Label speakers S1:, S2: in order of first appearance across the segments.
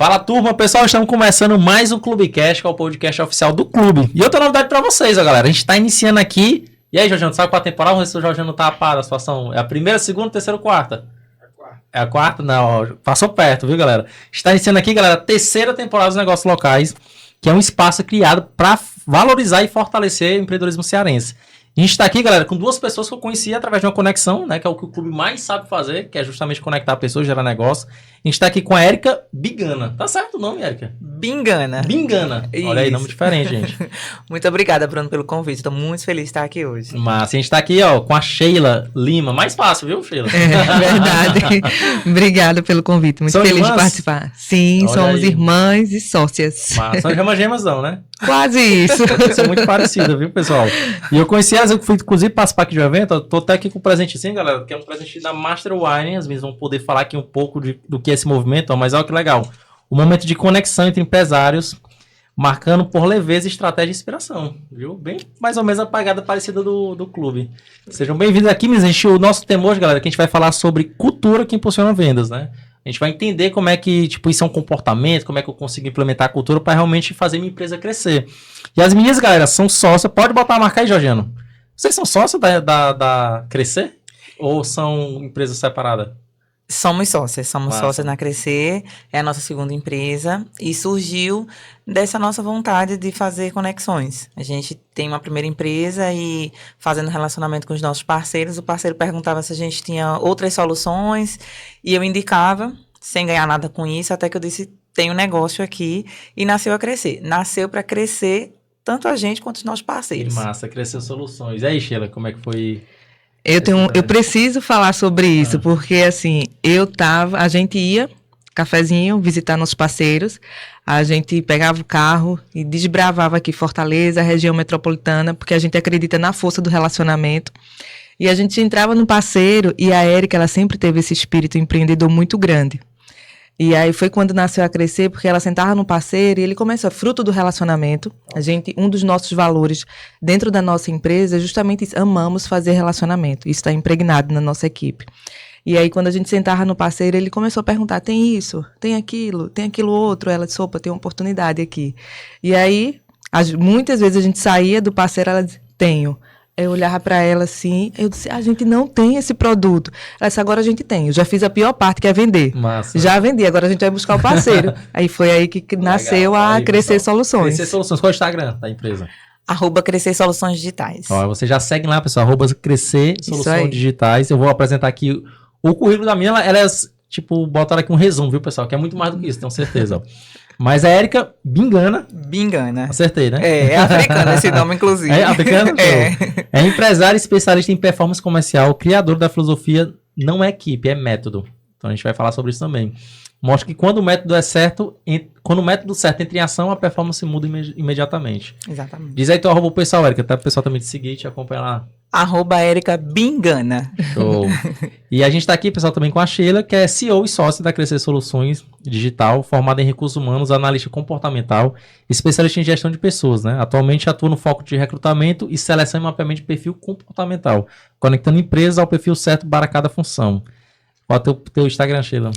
S1: Fala, turma, pessoal, estamos começando mais um Clubecast, que é o podcast oficial do clube. E outra novidade pra vocês, ó, galera, a gente tá iniciando aqui. E aí, Jorginho, sabe qual a temporada? Vamos ver se o Jorginho não tá a par da situação. É a primeira, segunda, terceira ou quarta? É a quarta? Não, ó, passou perto, viu, galera? Está iniciando aqui, galera, a terceira temporada dos Negócios Locais, que é um espaço criado para valorizar e fortalecer o empreendedorismo cearense. A gente está aqui, galera, com duas pessoas que eu conheci através de uma conexão, né? Que é o que o clube mais sabe fazer, que é justamente conectar pessoas, gerar negócio. A gente está aqui com a Érica Bingana. Tá certo o nome, Érica?
S2: Bingana.
S1: Bingana. Olha aí, nome diferente, gente.
S2: Muito obrigada, Bruno, pelo convite. Estou muito feliz de estar aqui hoje.
S1: Mas a gente está aqui, ó, com a Sheila Lima. Mais fácil, viu, Sheila?
S3: É verdade. Obrigada pelo convite. Muito feliz de participar. Sim, olha, somos aí. Irmãs e sócias.
S1: Mas são gemas não, né?
S3: Quase isso.
S1: São muito parecidas, viu, pessoal? E eu conheci elas, eu fui inclusive participar aqui de um evento, eu tô até aqui com um presentezinho, galera, que é um presente da Master Wine, as meninas vão poder falar aqui um pouco do que é esse movimento, ó, mas olha que legal. O momento de conexão entre empresários, marcando por leveza, estratégia e inspiração, viu? Bem, mais ou menos a pegada parecida do clube. Sejam bem-vindos aqui, meninas. O nosso tema hoje, galera, que a gente vai falar sobre cultura que impulsiona vendas, né? A gente vai entender como é que, tipo, isso é um comportamento, como é que eu consigo implementar a cultura para realmente fazer minha empresa crescer. E as meninas, galera, são sócias. Pode botar a marca aí, Georgiano. Vocês são sócios da Crescer? Ou são empresas separadas?
S2: Somos sócias na Crescer, é a nossa segunda empresa e surgiu dessa nossa vontade de fazer conexões. A gente tem uma primeira empresa e fazendo relacionamento com os nossos parceiros, o parceiro perguntava se a gente tinha outras soluções e eu indicava, sem ganhar nada com isso, até que eu disse, tem um negócio aqui e nasceu a Crescer. Nasceu para crescer tanto a gente quanto os nossos parceiros.
S1: Que massa, Crescer Soluções. E aí, Sheila, como é que foi...
S3: Eu preciso falar sobre isso, porque assim, a gente ia, cafezinho, visitar nossos parceiros, a gente pegava o carro e desbravava aqui Fortaleza, região metropolitana, porque a gente acredita na força do relacionamento. E a gente entrava no parceiro e a Érica, ela sempre teve esse espírito empreendedor muito grande. E aí foi quando nasceu a Crescer, porque ela sentava no parceiro e ele começou, fruto do relacionamento. Um dos nossos valores dentro da nossa empresa é justamente isso, amamos fazer relacionamento. Isso está impregnado na nossa equipe. E aí quando a gente sentava no parceiro, ele começou a perguntar, tem isso, tem aquilo outro. Ela disse, opa, tem uma oportunidade aqui. E aí, muitas vezes a gente saía do parceiro, ela dizia, tenho. Eu olhava para ela assim, eu disse, a gente não tem esse produto. Ela disse, agora a gente tem. Eu já fiz a pior parte, que é vender.
S1: Massa.
S3: Já vendi, agora a gente vai buscar o parceiro. Aí foi aí que nasceu a Crescer Soluções.
S1: Crescer Soluções, qual é o Instagram da empresa?
S2: @Crescer Soluções Digitais.
S1: Ó, você já segue lá, pessoal, @Crescer Soluções Digitais. Eu vou apresentar aqui o currículo da minha, ela é, tipo, botaram aqui um resumo, viu, pessoal? Que é muito mais do que isso, tenho certeza, ó. Mas a Érica Bingana. Acertei, né?
S2: É africano esse nome, inclusive.
S1: É africano? É empresária especialista em performance comercial, criador da filosofia não é equipe, é método. Então a gente vai falar sobre isso também. Mostra que quando o método é certo, quando o método certo entra em ação, a performance muda imediatamente.
S2: Exatamente.
S1: Diz aí teu arroba pro pessoal, Érica, tá? O pessoal também te seguir, te acompanhar lá.
S2: @Érica Bingana.
S1: Show. E a gente tá aqui, pessoal, também com a Sheila, que é CEO e sócia da Crescer Soluções Digital, formada em recursos humanos, analista comportamental, especialista em gestão de pessoas, né? Atualmente atua no foco de recrutamento e seleção e mapeamento de perfil comportamental, conectando empresas ao perfil certo para cada função. Qual é o teu Instagram, Sheila?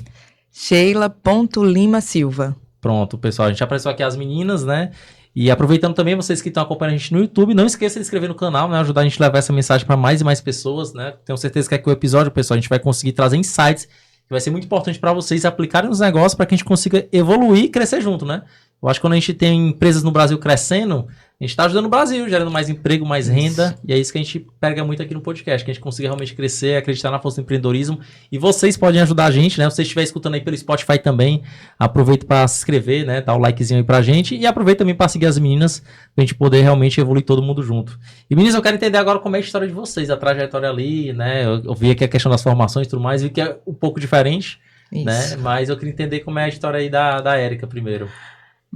S3: Sheila.Lima-Silva.
S1: Pronto, pessoal. A gente apareceu aqui as meninas, né? E aproveitando também, vocês que estão acompanhando a gente no YouTube, não esqueça de se inscrever no canal, né? Ajudar a gente a levar essa mensagem para mais e mais pessoas, né? Tenho certeza que aqui o episódio, pessoal, a gente vai conseguir trazer insights que vai ser muito importante para vocês aplicarem nos negócios para que a gente consiga evoluir e crescer junto, né? Eu acho que quando a gente tem empresas no Brasil crescendo, a gente está ajudando o Brasil, gerando mais emprego, mais renda, e é isso que a gente pega muito aqui no podcast, que a gente consiga realmente crescer, acreditar na força do empreendedorismo, e vocês podem ajudar a gente, né? Se você estiver escutando aí pelo Spotify também, aproveita para se inscrever, né? Dá o likezinho aí pra gente, e aproveita também para seguir as meninas, pra gente poder realmente evoluir todo mundo junto. E meninas, eu quero entender agora como é a história de vocês, a trajetória ali, né? Eu vi aqui a questão das formações e tudo mais, vi que é um pouco diferente, né? Mas eu queria entender como é a história aí da Érica primeiro.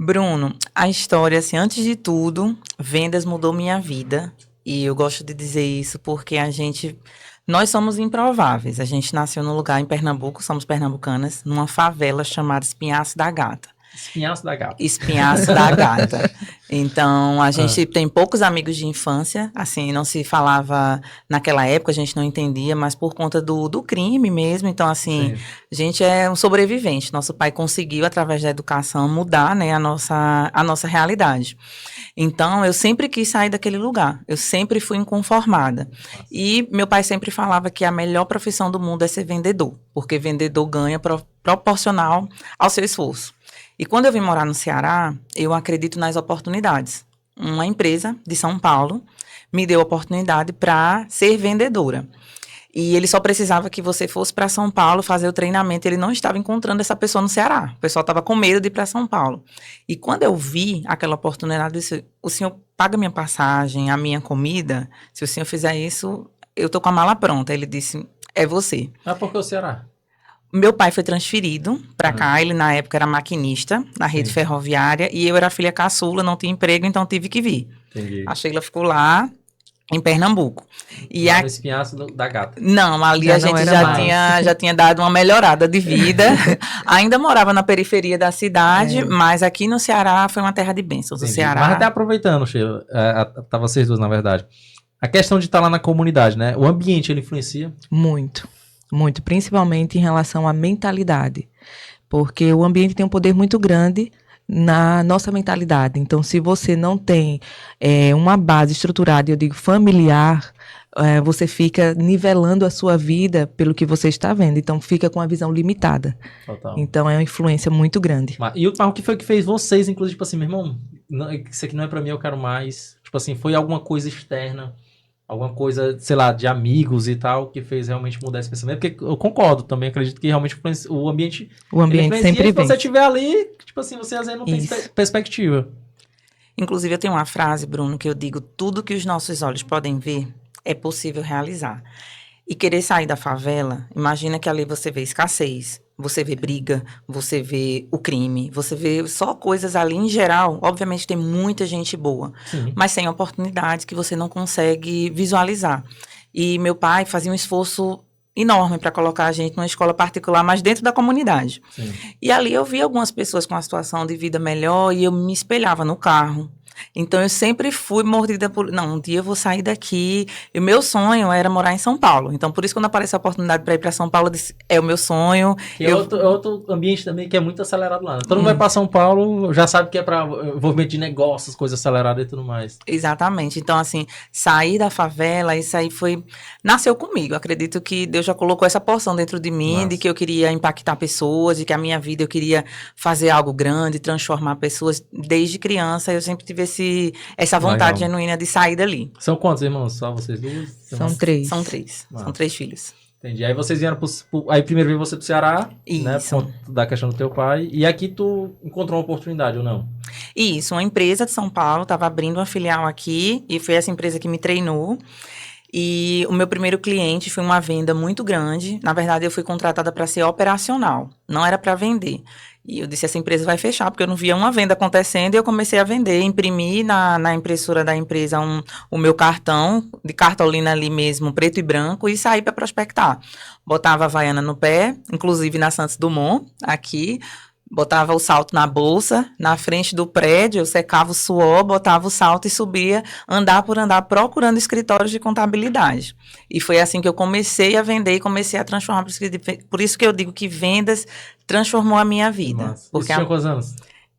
S2: Bruno, a história, assim, antes de tudo, vendas mudou minha vida. E eu gosto de dizer isso porque nós somos improváveis. A gente nasceu num lugar em Pernambuco, somos pernambucanas, numa favela chamada Espinhaço da Gata.
S1: Espinhaço da gata.
S2: Espinhaço da gata. Então, a gente tem poucos amigos de infância, assim, não se falava naquela época, a gente não entendia, mas por conta do crime mesmo. Então, assim, a gente é um sobrevivente. Nosso pai conseguiu, através da educação, mudar, né, a nossa realidade. Então, eu sempre quis sair daquele lugar. Eu sempre fui inconformada. E meu pai sempre falava que a melhor profissão do mundo é ser vendedor, porque vendedor ganha proporcional ao seu esforço. E quando eu vim morar no Ceará, eu acredito nas oportunidades. Uma empresa de São Paulo me deu a oportunidade para ser vendedora. E ele só precisava que você fosse para São Paulo fazer o treinamento. Ele não estava encontrando essa pessoa no Ceará. O pessoal estava com medo de ir para São Paulo. E quando eu vi aquela oportunidade, eu disse, o senhor paga minha passagem, a minha comida? Se o senhor fizer isso, eu estou com a mala pronta. Ele disse, é você.
S1: Ah, por que o Ceará?
S2: Meu pai foi transferido para cá, ele na época era maquinista na rede ferroviária e eu era filha caçula, não tinha emprego, então tive que vir.
S1: Entendi.
S2: A Sheila ficou lá em Pernambuco. E
S1: No espinhaço da gata.
S2: Não, ali
S3: Já
S2: a
S3: não
S2: gente
S3: era
S2: já tinha dado uma melhorada de vida. Ainda morava na periferia da cidade, mas aqui no Ceará foi uma terra de bênçãos. O Ceará...
S1: Mas até aproveitando, Sheila, tá vocês duas, na verdade. A questão de estar lá na comunidade, né? O ambiente, ele influencia?
S3: Muito, muito, principalmente em relação à mentalidade, porque o ambiente tem um poder muito grande na nossa mentalidade. Então, se você não tem uma base estruturada, eu digo familiar, você fica nivelando a sua vida pelo que você está vendo. Então, fica com a visão limitada.
S1: Total.
S3: Então, é uma influência muito grande.
S1: Mas o que foi que fez vocês, inclusive, tipo assim, meu irmão, isso aqui não é pra mim, eu quero mais. Tipo assim, foi alguma coisa externa? Alguma coisa, sei lá, de amigos e tal, que fez realmente mudar esse pensamento. Porque eu concordo também, acredito que realmente o ambiente...
S3: O ambiente sempre
S1: vem. Se
S3: vem.
S1: você estiver ali, tipo assim, você às vezes não tem perspectiva.
S2: Inclusive, eu tenho uma frase, Bruno, que eu digo, tudo que os nossos olhos podem ver é possível realizar. E querer sair da favela, imagina que ali você vê escassez, você vê briga, você vê o crime, você vê só coisas ali em geral. Obviamente tem muita gente boa, mas sem oportunidades que você não consegue visualizar. E meu pai fazia um esforço enorme para colocar a gente numa escola particular, mas dentro da comunidade.
S1: Sim.
S2: E ali eu vi algumas pessoas com uma situação de vida melhor e eu me espelhava no carro. Então, eu sempre fui mordida por... Não, um dia eu vou sair daqui. E o meu sonho era morar em São Paulo. Então, por isso, quando apareceu a oportunidade para ir para São Paulo, eu disse, é o meu sonho.
S1: Que é outro ambiente também que é muito acelerado lá. Todo mundo vai para São Paulo, já sabe que é para envolvimento de negócios, coisas aceleradas e tudo mais.
S2: Exatamente. Então, assim, sair da favela, isso aí foi... Nasceu comigo. Eu acredito que Deus já colocou essa porção dentro de mim,
S1: Nossa.
S2: de que eu queria impactar pessoas, de que a minha vida eu queria fazer algo grande, transformar pessoas. Desde criança, eu sempre tive essa vontade genuína de sair dali.
S1: São quantos irmãos? Só vocês duas?
S3: São três.
S2: São três.
S1: Nossa.
S2: São 3 filhos.
S1: Entendi. Aí vocês vieram aí primeiro veio você pro Ceará, né? Por conta da questão do teu pai. E aqui tu encontrou uma oportunidade, ou não?
S2: Isso, uma empresa de São Paulo estava abrindo uma filial aqui e foi essa empresa que me treinou. E o meu primeiro cliente foi uma venda muito grande. Na verdade, eu fui contratada para ser operacional, não era para vender. E eu disse, essa empresa vai fechar, porque eu não via uma venda acontecendo, e eu comecei a vender, imprimi na impressora da empresa o meu cartão, de cartolina ali mesmo, preto e branco, e saí para prospectar. Botava a Havaiana no pé, inclusive na Santos Dumont, aqui, botava o salto na bolsa, na frente do prédio, eu secava o suor, botava o salto e subia, andar por andar, procurando escritórios de contabilidade. E foi assim que eu comecei a vender e comecei a transformar. Por isso que eu digo que vendas transformou a minha vida.
S1: Massa.
S2: Porque
S1: Você tinha quantos anos?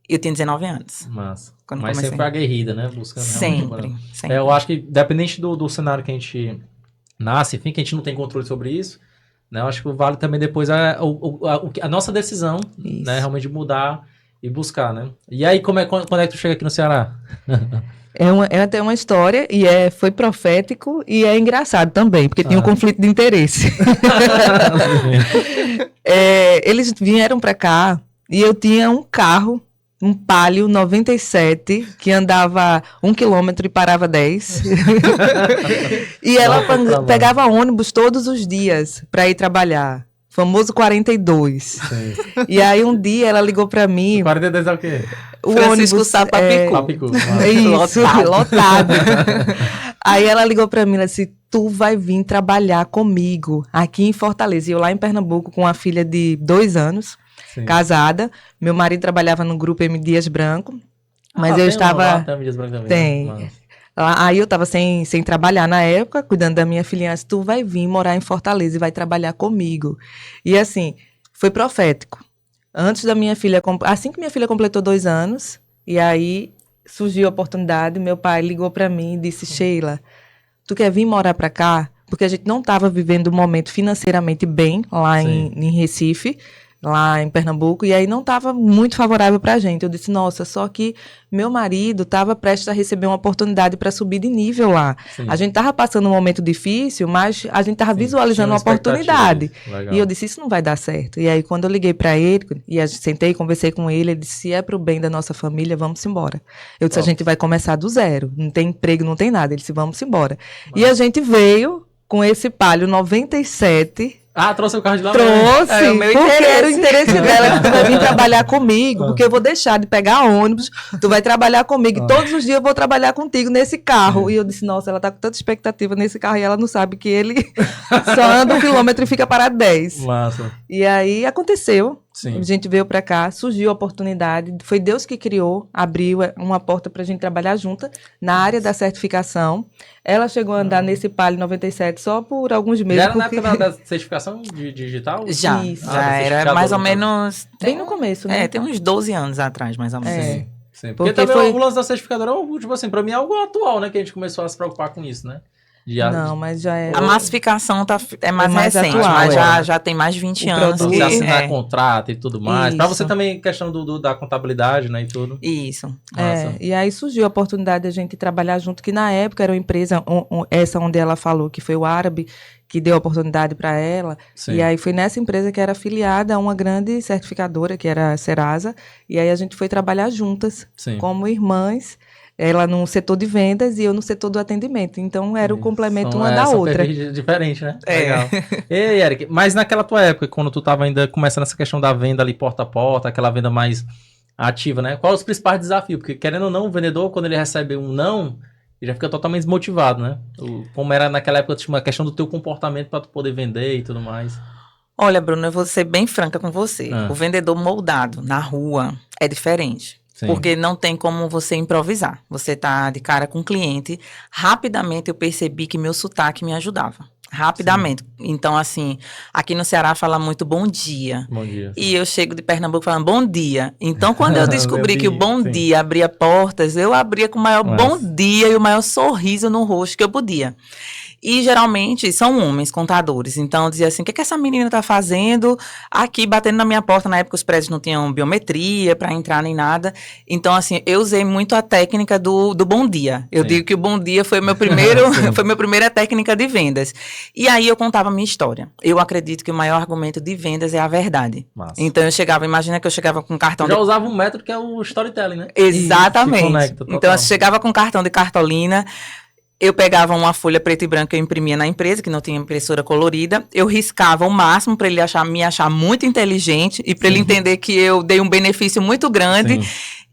S2: Eu tenho 19 anos.
S1: Massa.
S2: Quando
S1: Mas
S2: comecei.
S1: sempre aguerrida, né? Buscando
S2: Sempre.
S1: Eu acho que, dependente do cenário que a gente nasce, enfim, que a gente não tem controle sobre isso, né? Eu acho que vale também depois a nossa decisão, né? Realmente de mudar e buscar, né? E aí, quando é que tu chega aqui no Ceará?
S3: É até uma história, e foi profético, e é engraçado também, porque tinha um conflito de interesse. Eles vieram para cá, e eu tinha um carro, um Palio 97, que andava 1 quilômetro e parava 10. E ela pegava ônibus todos os dias para ir trabalhar. Famoso 42. Sim. E aí um dia ela ligou para mim.
S1: 42 é o quê?
S2: O Francisco Sapapicu.
S3: Isso, lotado. Aí ela ligou para mim e disse, tu vai vir trabalhar comigo aqui em Fortaleza. E eu lá em Pernambuco com uma filha de 2 anos. casada. Meu marido trabalhava no grupo M. Dias Branco, mas eu estava...
S1: Tem Dias Branco também.
S3: Tem.
S1: Mas...
S3: Aí eu estava sem trabalhar na época, cuidando da minha filhinha. Disse, tu vai vir morar em Fortaleza e vai trabalhar comigo. E assim, foi profético. Antes da minha filha... Assim que minha filha completou 2 anos, e aí surgiu a oportunidade, meu pai ligou para mim e disse, Sheila, tu quer vir morar para cá? Porque a gente não estava vivendo um momento financeiramente bem lá em Recife, lá em Pernambuco, e aí não estava muito favorável para a gente. Eu disse, nossa, só que meu marido estava prestes a receber uma oportunidade para subir de nível lá. Sim. A gente estava passando um momento difícil, mas a gente estava visualizando uma oportunidade. E eu disse, isso não vai dar certo. E aí, quando eu liguei para ele, e sentei, conversei com ele, ele disse, se é para o bem da nossa família, vamos embora. Eu disse, a gente vai começar do zero. Não tem emprego, não tem nada. Ele disse, vamos embora. Mas... E a gente veio com esse Palio 97...
S1: trouxe o carro de lá.
S3: Trouxe, o meu interesse. Era o interesse dela, que tu vai vir trabalhar comigo, porque eu vou deixar de pegar ônibus, tu vai trabalhar comigo, e todos os dias eu vou trabalhar contigo nesse carro. E eu disse, nossa, ela tá com tanta expectativa nesse carro, e ela não sabe que ele só anda 1 quilômetro e fica parado 10.
S1: Massa.
S3: E aí aconteceu.
S1: Sim.
S3: A gente veio para cá, surgiu a oportunidade, foi Deus que criou, abriu uma porta para a gente trabalhar junta na área da certificação. Ela chegou a andar nesse Palio 97 só por alguns meses.
S1: Já era na época da certificação digital?
S2: Já, já era mais ou menos...
S3: Bem no começo, né?
S2: Tem uns 12 anos atrás, mais ou menos.
S1: Sim. Porque também o lance da certificadora, tipo assim, pra mim é algo atual, né? Que a gente começou a se preocupar com isso, né?
S3: Não, mas já é...
S2: A massificação é mais recente,
S3: atual,
S2: mas já tem mais de 20 anos.
S1: Você assinar contrato e tudo mais. Para você
S3: Isso.
S1: também, questão da contabilidade, né, e tudo.
S2: Isso.
S3: E aí surgiu a oportunidade de a gente trabalhar junto, que na época era uma empresa, essa onde ela falou, que foi o Árabe, que deu a oportunidade para ela. Sim. E aí foi nessa empresa que era afiliada a uma grande certificadora, que era a Serasa, e aí a gente foi trabalhar juntas, como irmãs, ela no setor de vendas e eu no setor do atendimento. Então, era o complemento uma da outra.
S1: Diferente, né? Legal. Ei, Eric, mas naquela tua época, quando tu estava ainda começando essa questão da venda ali porta a porta, aquela venda mais ativa, né? Quais os principais desafios? Porque, querendo ou não, o vendedor, quando ele recebe um não, ele já fica totalmente desmotivado, né? Como era naquela época, tipo, a questão do teu comportamento para tu poder vender e tudo mais.
S2: Olha, Bruno, eu vou ser bem franca com você. O vendedor moldado na rua é diferente. Sim. Porque não tem como você improvisar. Você tá de cara com o cliente. Rapidamente eu percebi que meu sotaque me ajudava. Rapidamente. Sim. Então, assim, aqui no Ceará fala muito bom dia.
S1: Bom dia.
S2: E eu chego de Pernambuco falando bom dia. Então, quando eu descobri que o bom dia abria portas, eu abria com o maior bom dia e o maior sorriso no rosto que eu podia. E geralmente são homens, contadores. Então eu dizia assim, o que essa menina tá fazendo aqui, batendo na minha porta? Na época os prédios não tinham biometria para entrar nem nada. Então assim, eu usei muito a técnica do bom dia. Eu digo que o bom dia foi o meu primeiro, foi minha primeira técnica de vendas. E aí eu contava a minha história. Eu acredito que o maior argumento de vendas é a verdade. Massa. Então eu chegava, imagina que eu chegava com cartão
S1: já usava um método que é o storytelling, né?
S2: Exatamente.
S1: Conecta,
S2: então eu chegava com cartão de cartolina. Eu pegava uma folha preta e branca que eu imprimia na empresa, que não tinha impressora colorida. Eu riscava o máximo para ele me achar muito inteligente e para ele entender que eu dei um benefício muito grande. Sim.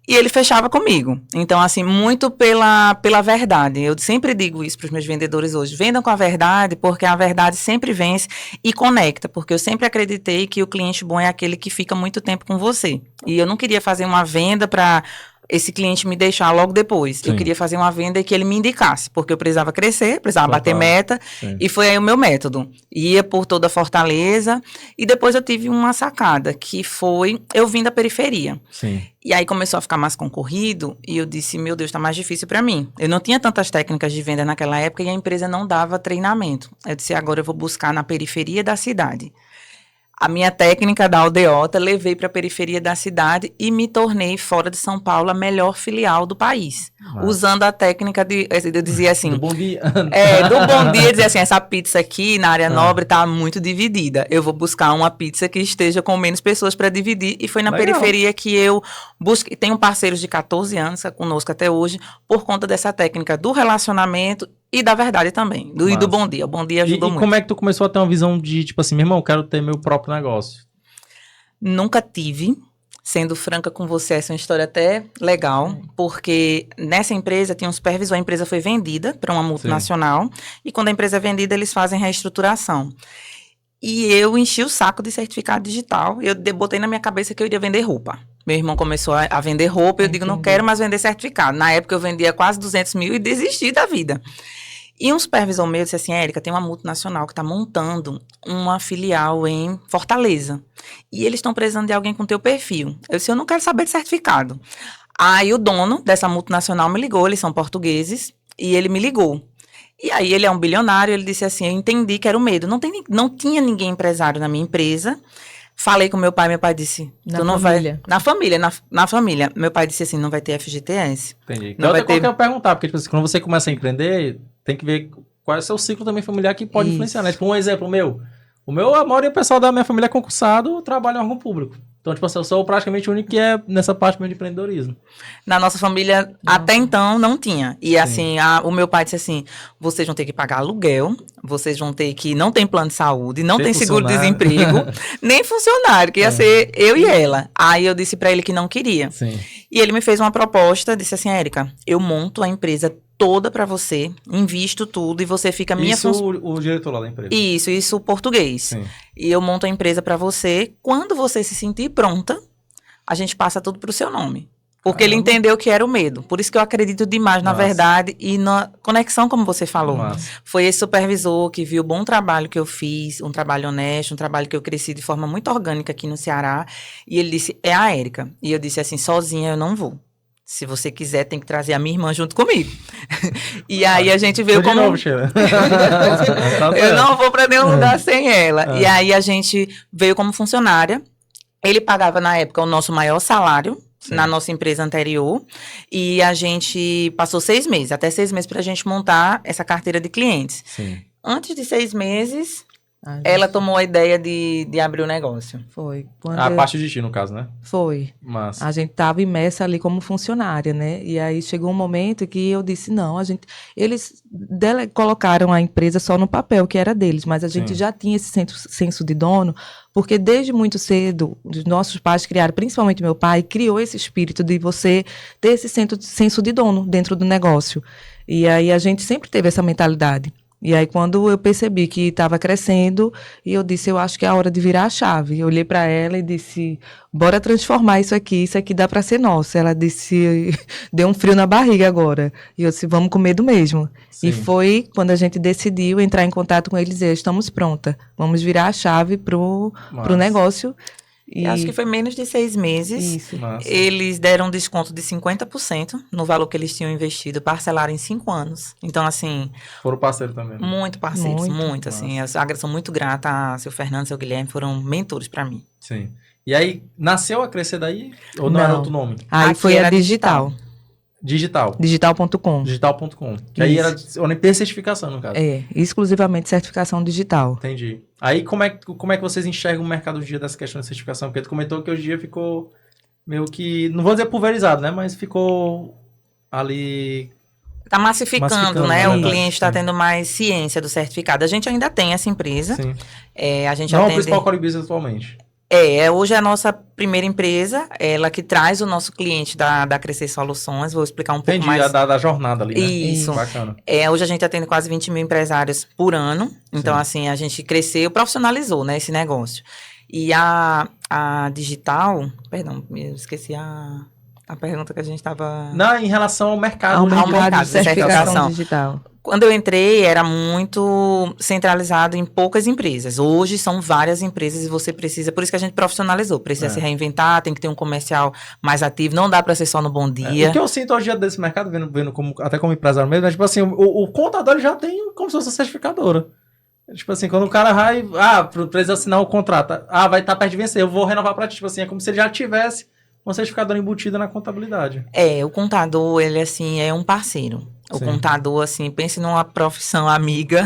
S2: E ele fechava comigo. Então, assim, muito pela verdade. Eu sempre digo isso para os meus vendedores hoje. Vendam com a verdade, porque a verdade sempre vence e conecta. Porque eu sempre acreditei que o cliente bom é aquele que fica muito tempo com você. E eu não queria fazer uma venda para esse cliente me deixar logo depois. Sim. Eu queria fazer uma venda que ele me indicasse, porque eu precisava crescer, precisava bater meta, e foi aí o meu método. Ia por toda a Fortaleza, e depois eu tive uma sacada, que foi, eu vim da periferia.
S1: Sim.
S2: E aí começou a ficar mais concorrido, e eu disse, meu Deus, tá mais difícil para mim. Eu não tinha tantas técnicas de venda naquela época, e a empresa não dava treinamento. Eu disse, agora eu vou buscar na periferia da cidade. A minha técnica da aldeota, levei para a periferia da cidade e me tornei, fora de São Paulo, a melhor filial do país. Usando a técnica eu dizia assim...
S1: Do bom dia.
S2: Do bom dia, dizia assim, essa pizza aqui na área nobre está muito dividida. Eu vou buscar uma pizza que esteja com menos pessoas para dividir. E foi na periferia que eu busquei. Tenho parceiros de 14 anos conosco até hoje, por conta dessa técnica do relacionamento e da verdade também, e do bom dia. O bom dia ajudou muito.
S1: E como é que tu começou a ter uma visão de, tipo assim, meu irmão, eu quero ter meu próprio negócio?
S2: Nunca tive. Sendo franca com você, essa é uma história até legal, porque nessa empresa tinha um supervisor, a empresa foi vendida para uma multinacional, e quando a empresa é vendida, eles fazem reestruturação. E eu enchi o saco de certificado digital. Eu botei na minha cabeça que eu iria vender roupa. Meu irmão começou a vender roupa. Eu digo, não quero mais vender certificado. Na época, eu vendia quase 200 mil e desisti da vida. E um supervisor meu disse assim, Érica, tem uma multinacional que está montando uma filial em Fortaleza. E eles estão precisando de alguém com teu perfil. Eu disse, eu não quero saber de certificado. Aí o dono dessa multinacional me ligou, eles são portugueses, e ele me ligou. E aí ele é um bilionário, ele disse assim, eu entendi que era o medo. Não tinha ninguém empresário na minha empresa. Falei com meu pai disse, tu não vai... Na família. Meu pai disse assim, não vai ter FGTS.
S1: Entendi. Não vai ter... eu perguntar, porque tipo assim, quando você começa a empreender, tem que ver qual é o seu ciclo também familiar que pode influenciar, né? Tipo, um exemplo meu. A maioria do pessoal da minha família é concursado, trabalha em órgão público. Então, tipo assim, eu sou praticamente o único que é nessa parte mesmo de empreendedorismo.
S2: Na nossa família, até então, não tinha. E assim, o meu pai disse assim, vocês vão ter que pagar aluguel, vocês vão ter que... Não tem plano de saúde, não tem seguro-desemprego, nem funcionário, que ia ser eu e ela. Aí eu disse pra ele que não queria.
S1: Sim.
S2: E ele me fez uma proposta, disse assim, Érica, eu monto a empresa toda pra você, invisto tudo e você fica minha
S1: funcionária. Isso o diretor lá da empresa?
S2: Isso português.
S1: Sim.
S2: E eu monto a empresa pra você. Quando você se sentir pronta, a gente passa tudo pro seu nome. Porque ele entendeu que era o medo. Por isso que eu acredito demais na verdade e na conexão, como você falou. Foi esse supervisor que viu o bom trabalho que eu fiz, um trabalho honesto, um trabalho que eu cresci de forma muito orgânica aqui no Ceará. E ele disse, é a Érica. E eu disse assim, sozinha eu não vou. Se você quiser, tem que trazer a minha irmã junto comigo. E aí a gente veio como...
S1: Novo,
S2: eu não vou para nenhum lugar sem ela. E aí a gente veio como funcionária. Ele pagava, na época, o nosso maior salário na nossa empresa anterior. E a gente passou 6 meses, até 6 meses para a gente montar essa carteira de clientes.
S1: Sim.
S2: Antes de 6 meses... Ela tomou a ideia de abrir o negócio.
S3: Foi.
S1: A parte de ti, no caso, né?
S3: Foi.
S1: Mas...
S3: A gente estava imersa ali como funcionária, né? E aí chegou um momento que eu disse, não, eles colocaram a empresa só no papel, que era deles, mas a gente já tinha esse senso de dono, porque desde muito cedo, os nossos pais criaram, principalmente meu pai, criou esse espírito de você ter esse senso de dono dentro do negócio. E aí a gente sempre teve essa mentalidade. E aí, quando eu percebi que estava crescendo, e eu disse, eu acho que é a hora de virar a chave. Eu olhei para ela e disse, bora transformar isso aqui dá para ser nosso. Ela disse, deu um frio na barriga agora. E eu disse, vamos com medo mesmo. Sim. E foi quando a gente decidiu entrar em contato com eles e estamos pronta. Vamos virar a chave pro negócio.
S2: E acho que foi menos de 6 meses.
S3: Isso.
S2: Eles deram um desconto de 50% no valor que eles tinham investido, parcelaram em 5 anos. Então, assim...
S1: Foram parceiros também.
S2: Muito parceiros, muito assim. Eu sou muito grata a seu Fernando e seu Guilherme, foram mentores para mim.
S1: Sim. E aí, nasceu a Crescer daí? Ou não era outro nome?
S3: Aí foi a Digital.
S1: Digital.com. Que aí era ONP certificação, no caso.
S3: Exclusivamente certificação digital.
S1: Entendi. Aí, como é que vocês enxergam o mercado hoje em dia dessa questão de certificação? Porque tu comentou que hoje em dia ficou meio que, não vou dizer pulverizado, né? Mas ficou ali...
S2: Está massificando, né? O cliente está tendo mais ciência do certificado. A gente ainda tem essa empresa.
S1: Sim.
S2: A gente
S1: não é o principal core business atualmente.
S2: Hoje é a nossa primeira empresa, ela que traz o nosso cliente da Crescer Soluções. Vou explicar um pouco mais.
S1: Da jornada ali, né?
S2: Isso.
S1: Bacana.
S2: Hoje a gente atende quase 20 mil empresários por ano. Então, assim, a gente cresceu, profissionalizou, né, esse negócio. E a Digital... Perdão, eu esqueci a pergunta que a gente estava...
S1: Não, em relação ao mercado.
S3: Ao mercado de certificação digital.
S2: Quando eu entrei, era muito centralizado em poucas empresas. Hoje são várias empresas e você precisa... Por isso que a gente profissionalizou. Precisa se reinventar, tem que ter um comercial mais ativo. Não dá para ser só no Bom Dia.
S1: O que eu sinto hoje desse mercado, vendo até como empresário mesmo, é tipo assim, o contador já tem como se fosse uma certificadora. Tipo assim, quando o cara vai... precisa assinar o contrato. Vai estar perto de vencer, eu vou renovar para ti. Tipo assim, é como se ele já tivesse uma certificadora embutida na contabilidade.
S2: O contador, ele, assim, é um parceiro. O contador, assim, pense numa profissão amiga,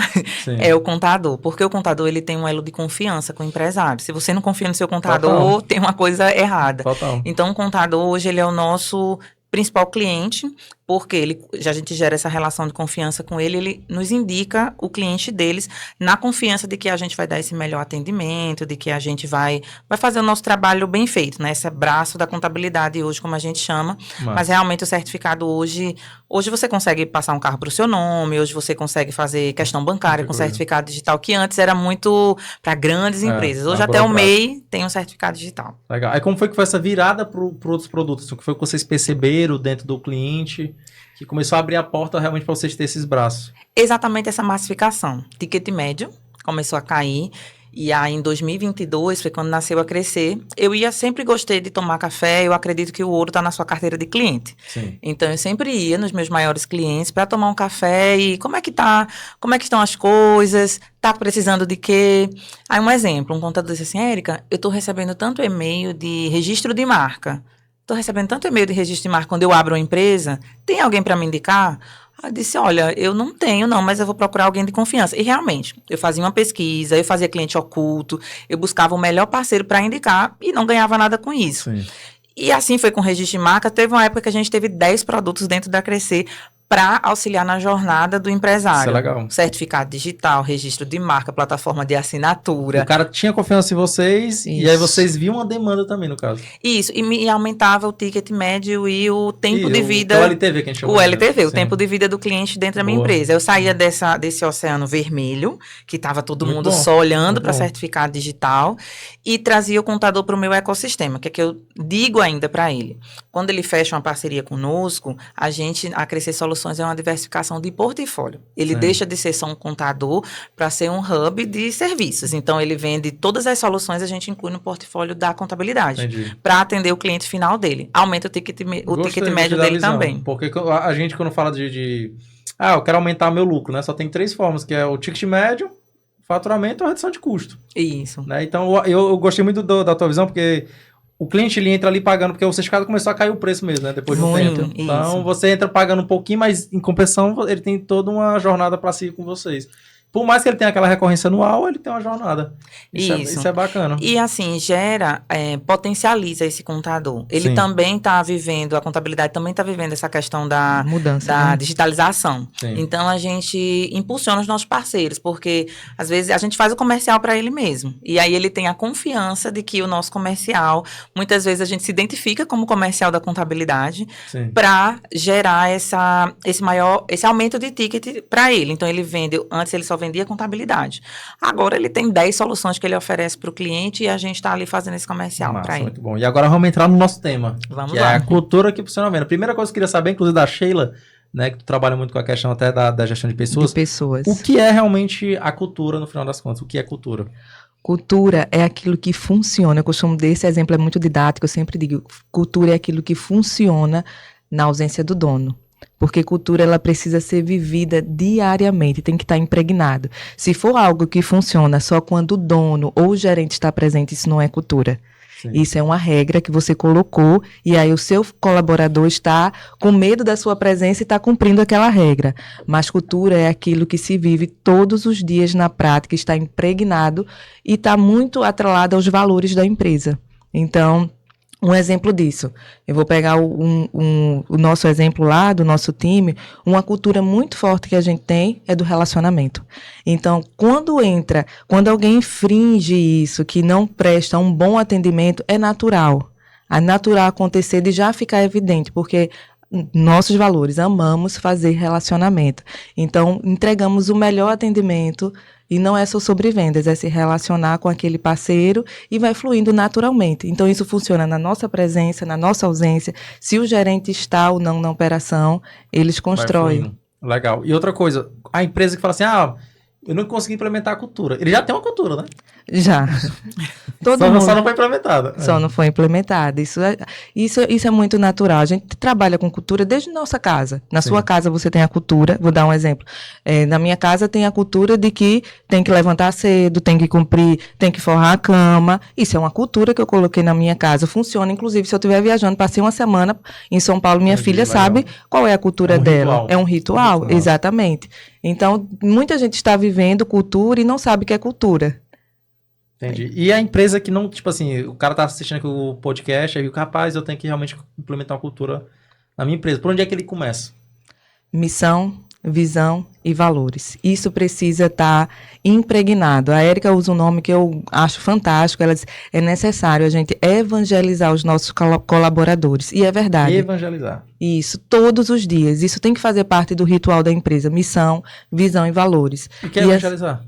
S2: é o contador. Porque o contador, ele tem um elo de confiança com o empresário. Se você não confia no seu contador, tem uma coisa errada.
S1: Total.
S2: Então, o contador, hoje, ele é o nosso principal cliente, porque a gente gera essa relação de confiança com ele nos indica o cliente deles na confiança de que a gente vai dar esse melhor atendimento, de que a gente vai fazer o nosso trabalho bem feito, né? Esse é braço da contabilidade hoje, como a gente chama, mas realmente o certificado hoje você consegue passar um carro para o seu nome, hoje você consegue fazer questão bancária com certificado digital, que antes era muito para grandes empresas. Hoje até o MEI tem um certificado digital.
S1: Legal. Aí como foi que foi essa virada para outros produtos? O que foi que vocês perceberam dentro do cliente que começou a abrir a porta realmente para vocês terem esses braços?
S2: Exatamente essa massificação. Ticket médio começou a cair. E aí, em 2022, foi quando nasceu a Crescer. Eu sempre gostei de tomar café. Eu acredito que o ouro está na sua carteira de cliente.
S1: Sim.
S2: Então, eu sempre ia nos meus maiores clientes para tomar um café e como é que tá? Como é que estão as coisas? Tá precisando de quê? Aí, um exemplo. Um contador disse assim, Érica, eu estou recebendo tanto e-mail de registro de marca. Estou recebendo tanto e-mail de registro de marca quando eu abro uma empresa. Tem alguém para me indicar? Eu disse, olha, eu não tenho não, mas eu vou procurar alguém de confiança. E realmente, eu fazia uma pesquisa, eu fazia cliente oculto, eu buscava o melhor parceiro para indicar e não ganhava nada com isso.
S1: Sim.
S2: E assim foi com o registro de marca. Teve uma época que a gente teve 10 produtos dentro da Crescer para auxiliar na jornada do empresário.
S1: Isso é legal.
S2: Certificado digital, registro de marca, plataforma de assinatura.
S1: O cara tinha confiança em vocês. Isso. E aí vocês viam uma demanda também, no caso.
S2: Isso, e aumentava o ticket médio e o tempo de vida.
S1: O LTV que a gente chama.
S2: O LTV, o tempo de vida do cliente dentro da minha empresa. Eu saía desse oceano vermelho, que estava todo mundo só olhando para certificado digital, e trazia o contador para o meu ecossistema, que é que eu digo ainda para ele. Quando ele fecha uma parceria conosco, a Crescer Soluções é uma diversificação de portfólio. Ele deixa de ser só um contador para ser um hub de serviços. Então, ele vende todas as soluções, a gente inclui no portfólio da contabilidade, para atender o cliente final dele. Aumenta o ticket médio dele também.
S1: Porque a gente, quando fala eu quero aumentar meu lucro, né? Só tem 3 formas, que é o ticket médio, faturamento ou redução de custo.
S2: Isso.
S1: Né? Então, eu gostei muito da tua visão, porque o cliente ele entra ali pagando, porque o certificado começou a cair o preço mesmo, né? Depois de um tempo. Então, você entra pagando um pouquinho, mas em compensação, ele tem toda uma jornada para seguir com vocês. Por mais que ele tenha aquela recorrência anual, ele tem uma jornada. Isso é bacana.
S2: E assim, potencializa esse contador. Ele também está vivendo, a contabilidade também está vivendo essa questão da mudança, da digitalização. Sim. Então, a gente impulsiona os nossos parceiros, porque às vezes a gente faz o comercial para ele mesmo. E aí ele tem a confiança de que o nosso comercial, muitas vezes a gente se identifica como comercial da contabilidade para gerar esse aumento de ticket para ele. Então, ele vende, antes ele só vendia contabilidade. Agora ele tem 10 soluções que ele oferece para o cliente e a gente está ali fazendo esse comercial para ele.
S1: Muito bom. E agora vamos entrar no nosso tema, que é a cultura que funciona bem. A primeira coisa que eu queria saber, inclusive da Sheila, né, que tu trabalha muito com a questão até da gestão de pessoas. O que é realmente a cultura no final das contas? O que é cultura?
S3: Cultura é aquilo que funciona. Eu costumo desse exemplo, é muito didático, eu sempre digo, cultura é aquilo que funciona na ausência do dono. Porque cultura, ela precisa ser vivida diariamente, tem que estar impregnado. Se for algo que funciona só quando o dono ou o gerente está presente, isso não é cultura. Sim. Isso é uma regra que você colocou e aí o seu colaborador está com medo da sua presença e está cumprindo aquela regra. Mas cultura é aquilo que se vive todos os dias na prática, está impregnado e está muito atrelado aos valores da empresa. Então, um exemplo disso, eu vou pegar o nosso exemplo lá, do nosso time, uma cultura muito forte que a gente tem é do relacionamento. Então, quando alguém infringe isso, que não presta um bom atendimento, é natural. É natural acontecer de já ficar evidente, porque nossos valores, amamos fazer relacionamento. Então, entregamos o melhor atendimento. E não é só sobre vendas, é se relacionar com aquele parceiro e vai fluindo naturalmente. Então, isso funciona na nossa presença, na nossa ausência. Se o gerente está ou não na operação, eles constroem.
S1: Legal. E outra coisa, a empresa que fala assim, eu não consegui implementar a cultura. Ele já tem uma cultura, né?
S3: Já.
S1: Só não foi implementada.
S3: Só não foi implementada. Isso é muito natural. A gente trabalha com cultura desde nossa casa. Na sua casa você tem a cultura, vou dar um exemplo. Na minha casa tem a cultura de que tem que levantar cedo, tem que cumprir, tem que forrar a cama. Isso é uma cultura que eu coloquei na minha casa. Funciona, inclusive, se eu estiver viajando, passei uma semana em São Paulo, minha filha sabe qual é a cultura dela. É um ritual, exatamente. Então, muita gente está vivendo cultura e não sabe o que é cultura.
S1: Entendi. E a empresa que não, tipo assim, o cara tá assistindo aqui o podcast, aí o rapaz, eu tenho que realmente implementar uma cultura na minha empresa, por onde é que ele começa?
S3: Missão, visão e valores. Isso precisa estar impregnado. A Érica usa um nome que eu acho fantástico. Ela diz, é necessário a gente evangelizar os nossos colaboradores. E é verdade.
S1: Evangelizar.
S3: Isso, todos os dias. Isso tem que fazer parte do ritual da empresa. Missão, visão e valores.
S1: E que é evangelizar?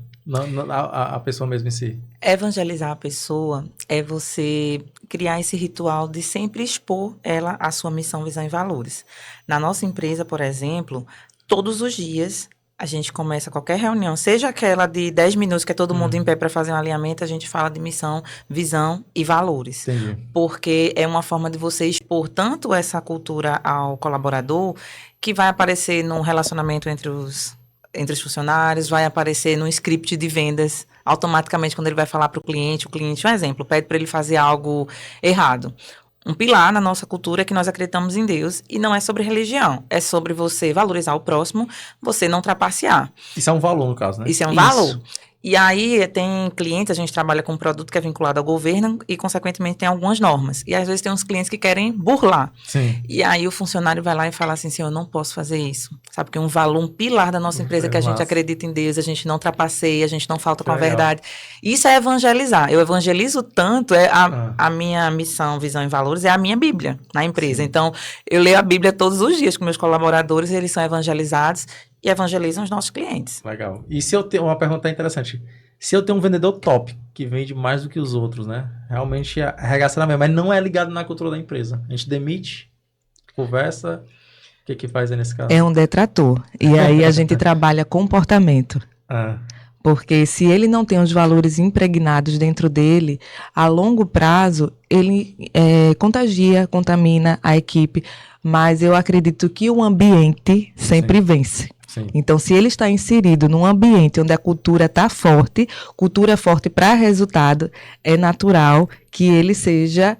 S1: A pessoa mesmo em si.
S2: Evangelizar a pessoa é você criar esse ritual de sempre expor ela a sua missão, visão e valores. Na nossa empresa, por exemplo, todos os dias a gente começa qualquer reunião, seja aquela de 10 minutos que é todo mundo em pé para fazer um alinhamento, a gente fala de missão, visão e valores.
S1: Entendi.
S2: Porque é uma forma de você expor tanto essa cultura ao colaborador que vai aparecer num relacionamento entre os funcionários, vai aparecer num script de vendas, automaticamente quando ele vai falar para o cliente, um exemplo, pede para ele fazer algo errado. Um pilar na nossa cultura é que nós acreditamos em Deus e não é sobre religião, é sobre você valorizar o próximo, você não trapacear.
S1: Isso é um valor, no caso, né?
S2: Isso é um valor. E aí tem clientes, a gente trabalha com um produto que é vinculado ao governo e, consequentemente, tem algumas normas. E às vezes tem uns clientes que querem burlar.
S1: Sim.
S2: E aí o funcionário vai lá e fala assim, eu não posso fazer isso. Sabe, que é um valor, um pilar da nossa empresa, que a gente acredita em Deus, a gente não trapaceia, a gente não falta com a verdade. Isso é evangelizar. Eu evangelizo tanto, a minha missão, visão e valores é a minha Bíblia na empresa. Sim. Então, eu leio a Bíblia todos os dias com meus colaboradores, eles são evangelizados e evangelizam os nossos clientes.
S1: Legal. E se eu tenho uma pergunta interessante, se eu tenho um vendedor top, que vende mais do que os outros, né? Realmente arregaça na mesma, mas não é ligado na cultura da empresa. A gente demite, conversa, o que faz aí nesse caso?
S3: É um detrator. E aí a gente trabalha comportamento. Porque se ele não tem os valores impregnados dentro dele, a longo prazo, ele contagia, contamina a equipe. Mas eu acredito que o ambiente sempre vence.
S1: Sim.
S3: Então, se ele está inserido num ambiente onde a cultura está forte, cultura forte para resultado, é natural que ele seja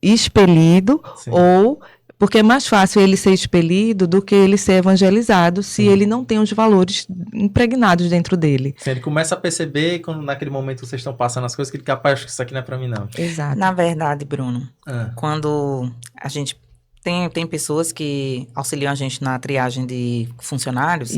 S3: expelido
S1: Sim.
S3: ou... Porque é mais fácil ele ser expelido do que ele ser evangelizado se ele não tem os valores impregnados dentro dele.
S1: Sim, ele começa a perceber, quando naquele momento vocês estão passando as coisas, que ele é capaz, que isso aqui não é para mim, não.
S3: Exato.
S2: Na verdade, Bruno, quando a gente... Tem pessoas que auxiliam a gente na triagem de funcionários,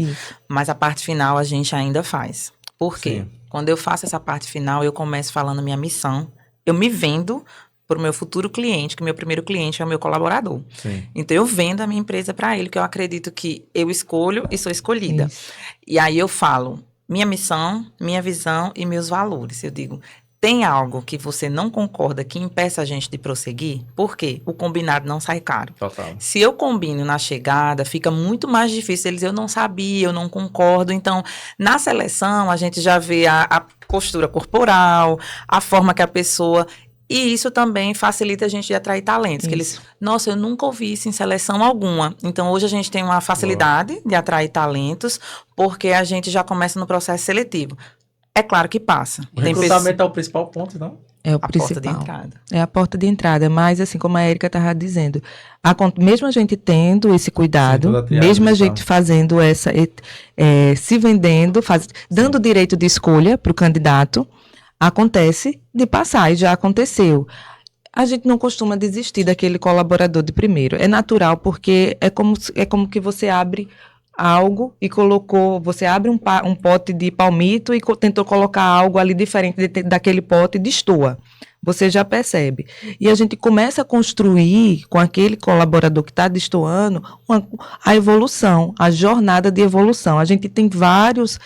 S2: mas a parte final a gente ainda faz. Por quê? Sim. Quando eu faço essa parte final, eu começo falando minha missão, eu me vendo para o meu futuro cliente, que o meu primeiro cliente é o meu colaborador.
S1: Sim.
S2: Então, eu vendo a minha empresa para ele, que eu acredito que eu escolho e sou escolhida. Isso. E aí eu falo minha missão, minha visão e meus valores. Eu digo... Tem algo que você não concorda que impeça a gente de prosseguir? Por quê? O combinado não sai caro.
S1: Total.
S2: Se eu combino na chegada, fica muito mais difícil. Eles, eu não sabia, eu não concordo. Então, na seleção, a gente já vê a postura corporal, a forma que a pessoa... E isso também facilita a gente de atrair talentos. Que eles, nossa, eu nunca ouvi isso em seleção alguma. Então, hoje a gente tem uma facilidade de atrair talentos, porque a gente já começa no processo seletivo. É claro que passa.
S1: O recrutamento é o principal ponto, não?
S3: É o principal.
S2: Porta de entrada.
S3: É a porta de entrada. Mas, assim como a Érica estava dizendo, mesmo a gente tendo esse cuidado, mesmo a gente fazendo essa... se vendendo, dando direito de escolha para o candidato, acontece de passar, e já aconteceu. A gente não costuma desistir daquele colaborador de primeiro. É natural, porque é como que você abre... algo e você abre um pote de palmito e tentou colocar algo ali diferente daquele pote e destoa. Você já percebe. E a gente começa a construir com aquele colaborador que está destoando a evolução, a jornada de evolução. A gente tem várias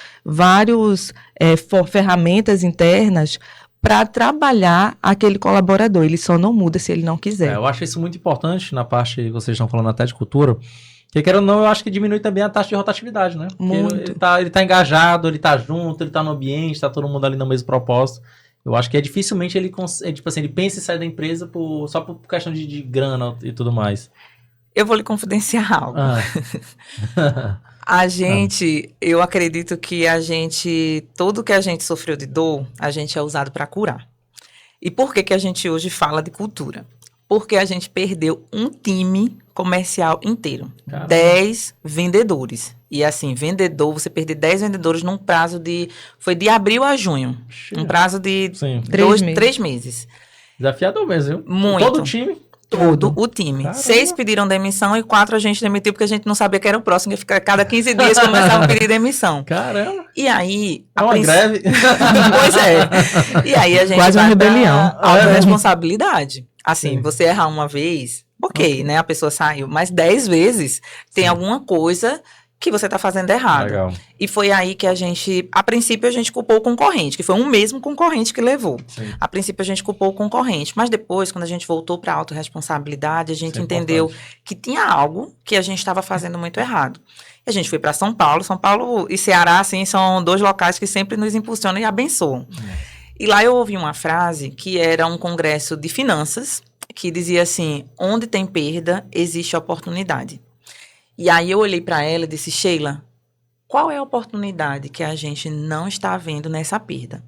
S3: ferramentas internas para trabalhar aquele colaborador. Ele só não muda se ele não quiser.
S1: Eu acho isso muito importante na parte que vocês estão falando até de cultura. Porque, quer ou não, eu acho que diminui também a taxa de rotatividade, né?
S3: Muito.
S1: Ele tá engajado, ele tá junto, ele tá no ambiente, tá todo mundo ali no mesmo propósito. Eu acho que dificilmente ele pensa em sair da empresa só por questão de grana e tudo mais.
S2: Eu vou lhe confidenciar algo. Eu acredito que tudo que a gente sofreu de dor, a gente é usado para curar. E por que a gente hoje fala de cultura? Porque a gente perdeu um time comercial inteiro. Caramba. 10 vendedores. E assim, você perder 10 vendedores num prazo foi de abril a junho. Um prazo de 3 meses.
S1: Desafiador mesmo, viu?
S2: Muito.
S1: Todo time.
S2: Todo o time.
S1: Caramba.
S2: 6 pediram demissão e 4 a gente demitiu porque a gente não sabia que era o próximo, ia ficar cada 15 dias começava a pedir demissão.
S1: Caramba.
S2: E aí...
S1: É uma greve.
S2: Pois é. E aí a gente
S3: Quase uma
S2: vai
S3: rebelião.
S2: pra autorresponsabilidade. Assim, você errar uma vez, ok, né? A pessoa saiu, mas 10 vezes tem alguma coisa que você está fazendo errado.
S1: Legal.
S2: E foi aí que a princípio a gente culpou o concorrente, que foi um mesmo concorrente que levou.
S1: Sim.
S2: A princípio a gente culpou o concorrente, mas depois, quando a gente voltou para a autorresponsabilidade, a gente entendeu que tinha algo que a gente estava fazendo muito errado. E a gente foi para São Paulo. São Paulo e Ceará, assim, são 2 locais que sempre nos impulsionam e abençoam. E lá eu ouvi uma frase que era um congresso de finanças, que dizia assim, onde tem perda, existe oportunidade. E aí eu olhei para ela e disse, Sheila, qual é a oportunidade que a gente não está vendo nessa perda?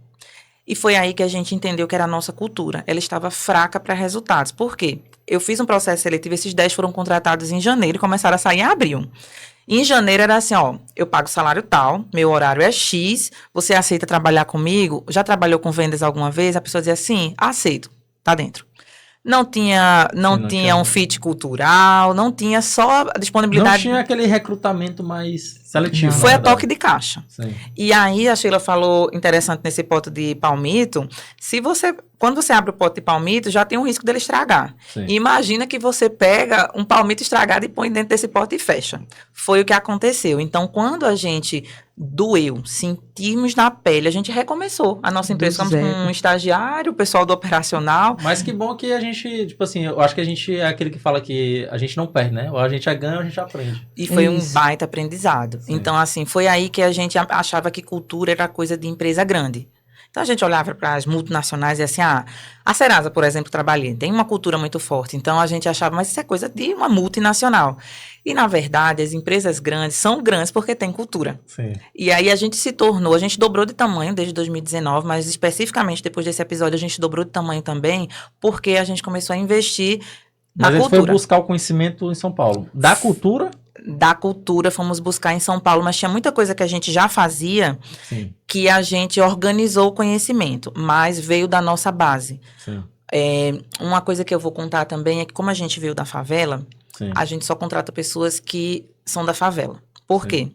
S2: E foi aí que a gente entendeu que era a nossa cultura. Ela estava fraca para resultados. Por quê? Eu fiz um processo seletivo, esses 10 foram contratados em janeiro e começaram a sair em abril. E em janeiro era assim, ó, eu pago salário tal, meu horário é X, você aceita trabalhar comigo? Já trabalhou com vendas alguma vez? A pessoa dizia assim, aceito, tá dentro. Não tinha um fit cultural, não tinha só a disponibilidade.
S1: Não tinha aquele recrutamento mais seletivo.
S2: Foi a toque de caixa.
S1: Sim.
S2: E aí a Sheila falou, interessante nesse pote de palmito, quando você abre o pote de palmito, já tem um risco dele estragar.
S1: Sim.
S2: E imagina que você pega um palmito estragado e põe dentro desse pote e fecha. Foi o que aconteceu. Então, quando a gente doeu, sentimos na pele, a gente recomeçou a nossa empresa. Ficamos com um estagiário, o pessoal do operacional.
S1: Mas que bom que a gente, tipo assim, eu acho que a gente é aquele que fala que a gente não perde, né? Ou a gente ganha ou a gente aprende.
S2: E foi um baita aprendizado. Sim. Então, assim, foi aí que a gente achava que cultura era coisa de empresa grande. Então, a gente olhava para as multinacionais e assim, a Serasa, por exemplo, trabalhei, tem uma cultura muito forte. Então, a gente achava, mas isso é coisa de uma multinacional. E, na verdade, as empresas grandes são grandes porque têm cultura.
S1: Sim.
S2: E aí, a gente dobrou de tamanho desde 2019, mas especificamente depois desse episódio, a gente dobrou de tamanho também, porque a gente começou a investir na cultura. Mas
S1: a gente foi buscar o conhecimento em São Paulo. Da cultura?
S2: Da cultura, fomos buscar em São Paulo, mas tinha muita coisa que a gente já fazia, sim, que a gente organizou o conhecimento, mas veio da nossa base. Sim. Uma coisa que eu vou contar também é que como a gente veio da favela, sim, a gente só contrata pessoas que são da favela. Por sim. quê?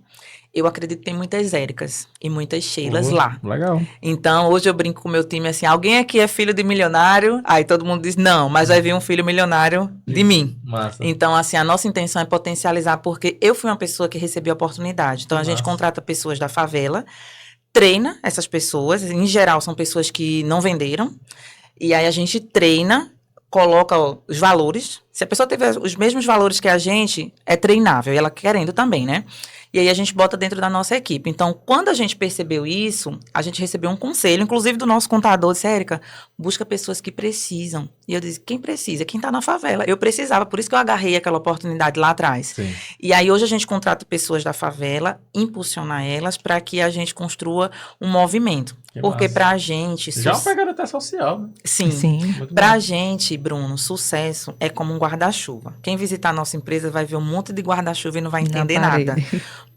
S2: Eu acredito que tem muitas Éricas e muitas Sheilas lá.
S1: Legal.
S2: Então, hoje eu brinco com o meu time assim, alguém aqui é filho de milionário? Aí todo mundo diz, não, mas vai vir um filho milionário de mim. Massa. Então, assim, a nossa intenção é potencializar, porque eu fui uma pessoa que recebi a oportunidade. Então, a gente contrata pessoas da favela, treina essas pessoas, em geral são pessoas que não venderam, e aí a gente treina, coloca os valores. Se a pessoa tiver os mesmos valores que a gente, é treinável, e ela querendo também, né? E aí a gente bota dentro da nossa equipe. Então, quando a gente percebeu isso, a gente recebeu um conselho, inclusive do nosso contador, disse, Érica, busca pessoas que precisam. E eu disse, quem precisa? Quem está na favela. Eu precisava, por isso que eu agarrei aquela oportunidade lá atrás. Sim. E aí hoje a gente contrata pessoas da favela, impulsiona elas para que a gente construa um movimento. Que porque pra gente...
S1: Já é uma pegada até social, né?
S2: Sim. Sim. Pra gente, Bruno, sucesso é como um guarda-chuva. Quem visitar a nossa empresa vai ver um monte de guarda-chuva e não vai entender nada.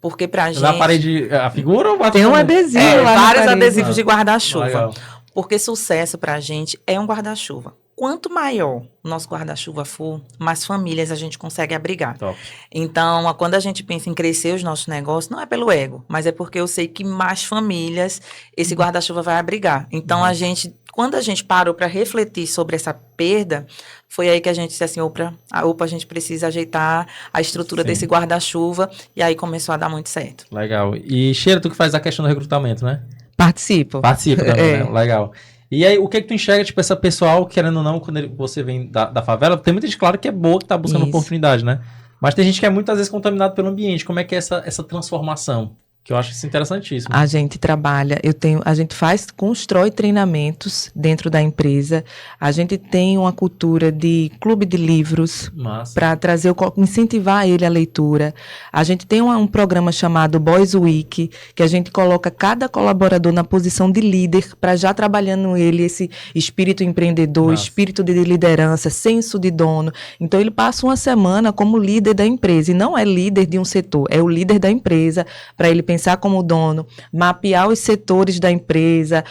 S2: Porque pra gente...
S1: Na parede, a figura ou
S3: tem um adesivo lá
S2: vários adesivos de guarda-chuva. Porque sucesso pra gente é um guarda-chuva. Quanto maior o nosso guarda-chuva for, mais famílias a gente consegue abrigar. Top. Então, quando a gente pensa em crescer os nossos negócios, não é pelo ego, mas é porque eu sei que mais famílias esse guarda-chuva vai abrigar. Então, quando a gente parou para refletir sobre essa perda, foi aí que a gente disse assim, a gente precisa ajeitar a estrutura desse guarda-chuva, e aí começou a dar muito certo.
S1: Legal. E Sheila, tu que faz a questão do recrutamento, né?
S3: Participa
S1: também, né? Legal. E aí, o que tu enxerga, tipo, essa pessoal, querendo ou não, quando você vem da favela, tem muita gente, claro, que é boa, que tá buscando oportunidade, né? Mas tem gente que é muitas vezes contaminado pelo ambiente. Como é que é essa transformação? Que eu acho isso interessantíssimo.
S3: A gente trabalha, constrói treinamentos dentro da empresa. A gente tem uma cultura de clube de livros para incentivar ele a leitura. A gente tem um programa chamado Boys Week, que a gente coloca cada colaborador na posição de líder para já trabalhando ele esse espírito empreendedor, espírito de liderança, senso de dono. Então ele passa uma semana como líder da empresa e não é líder de um setor, é o líder da empresa para ele pensar como dono, mapear os setores da empresa,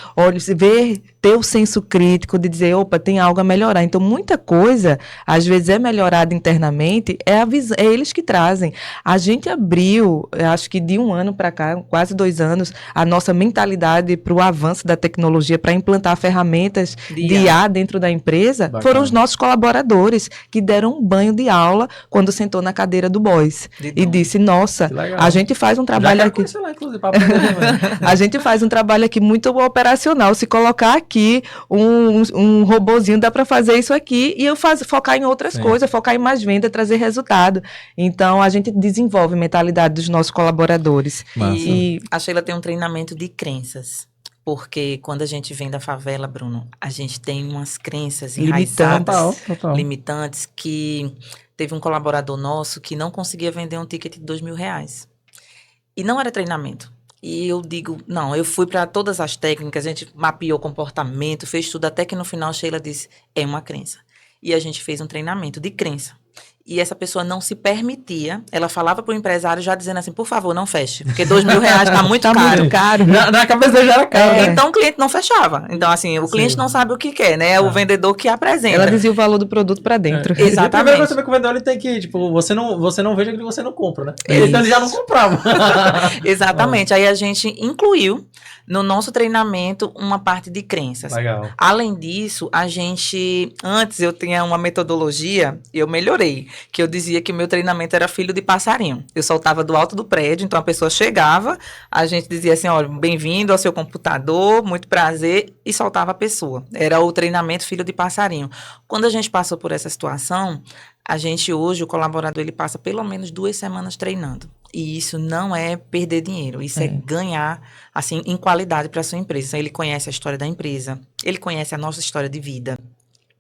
S3: ver ter o senso crítico de dizer, opa, tem algo a melhorar. Então, muita coisa, às vezes, é melhorada internamente, é eles que trazem. A gente abriu, acho que de 1 ano para cá, quase 2 anos, a nossa mentalidade para o avanço da tecnologia, para implantar ferramentas de IA dentro da empresa,
S1: Bacana.
S3: Foram os nossos colaboradores que deram um banho de aula quando sentou na cadeira do Boys. E disse, nossa, a gente faz um trabalho aqui...
S1: Lá, inclusive, pra aprender,
S3: A gente faz um trabalho aqui muito operacional. Se colocar aqui um robozinho, dá para fazer isso aqui e eu focar em outras coisas, focar em mais venda, trazer resultado. Então, a gente desenvolve a mentalidade dos nossos colaboradores.
S2: E a Sheila tem um treinamento de crenças. Porque quando a gente vem da favela, Bruno, a gente tem umas crenças enraizadas, limitantes, que teve um colaborador nosso que não conseguia vender um ticket de R$2.000. E não era treinamento. E eu digo, não, eu fui para todas as técnicas, a gente mapeou o comportamento, fez tudo, até que no final Sheila disse, é uma crença. E a gente fez um treinamento de crença. E essa pessoa não se permitia, ela falava pro empresário já dizendo assim, por favor, não feche, porque R$2.000 tá muito caro.
S3: Muito caro.
S1: Na cabeça dele já era caro.
S2: Então o cliente não fechava. Então assim, o cliente não sabe o que quer, né? É o vendedor que apresenta.
S3: Ela dizia o valor do produto para dentro.
S2: Exatamente.
S1: E primeiro você vê que o vendedor ele tem que, tipo, você não veja que você não compra, né? Então ele já não comprava.
S2: Exatamente. Aí a gente incluiu no nosso treinamento uma parte de crenças.
S1: Legal.
S2: Além disso, antes eu tinha uma metodologia, e eu melhorei, que eu dizia que o meu treinamento era filho de passarinho. Eu soltava do alto do prédio, então a pessoa chegava, a gente dizia assim, olha, bem-vindo ao seu computador, muito prazer, e soltava a pessoa. Era o treinamento filho de passarinho. Quando a gente passou por essa situação, hoje, o colaborador, ele passa pelo menos 2 semanas treinando. E isso não é perder dinheiro, isso é ganhar, assim, em qualidade para a sua empresa. Então, ele conhece a história da empresa, ele conhece a nossa história de vida,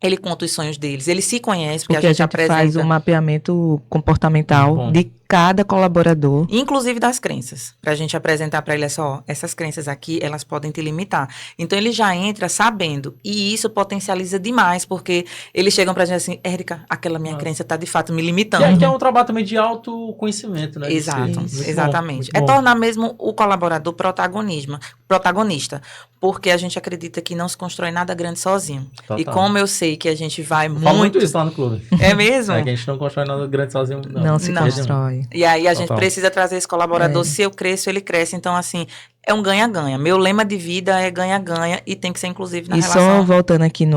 S2: ele conta os sonhos deles, ele se conhece, porque a gente apresenta...
S3: faz um mapeamento comportamental de cada colaborador.
S2: Inclusive das crenças, para a gente apresentar para ele essas crenças aqui, elas podem te limitar. Então, ele já entra sabendo, e isso potencializa demais, porque eles chegam para a gente assim, Érica, aquela minha crença está de fato me limitando.
S1: E que é um trabalho também de autoconhecimento, né?
S2: Exato, exatamente. É tornar mesmo o colaborador protagonista, porque a gente acredita que não se constrói nada grande sozinho. Total. E como eu sei que a gente vai muito
S1: isso lá no clube.
S2: É mesmo?
S1: É que a gente não constrói nada grande sozinho, não.
S3: Não se constrói.
S2: E aí a gente precisa trazer esse colaborador. Se eu cresço, ele cresce. Então, assim, é um ganha-ganha. Meu lema de vida é ganha-ganha e tem que ser, inclusive, na relação.
S3: E só voltando aqui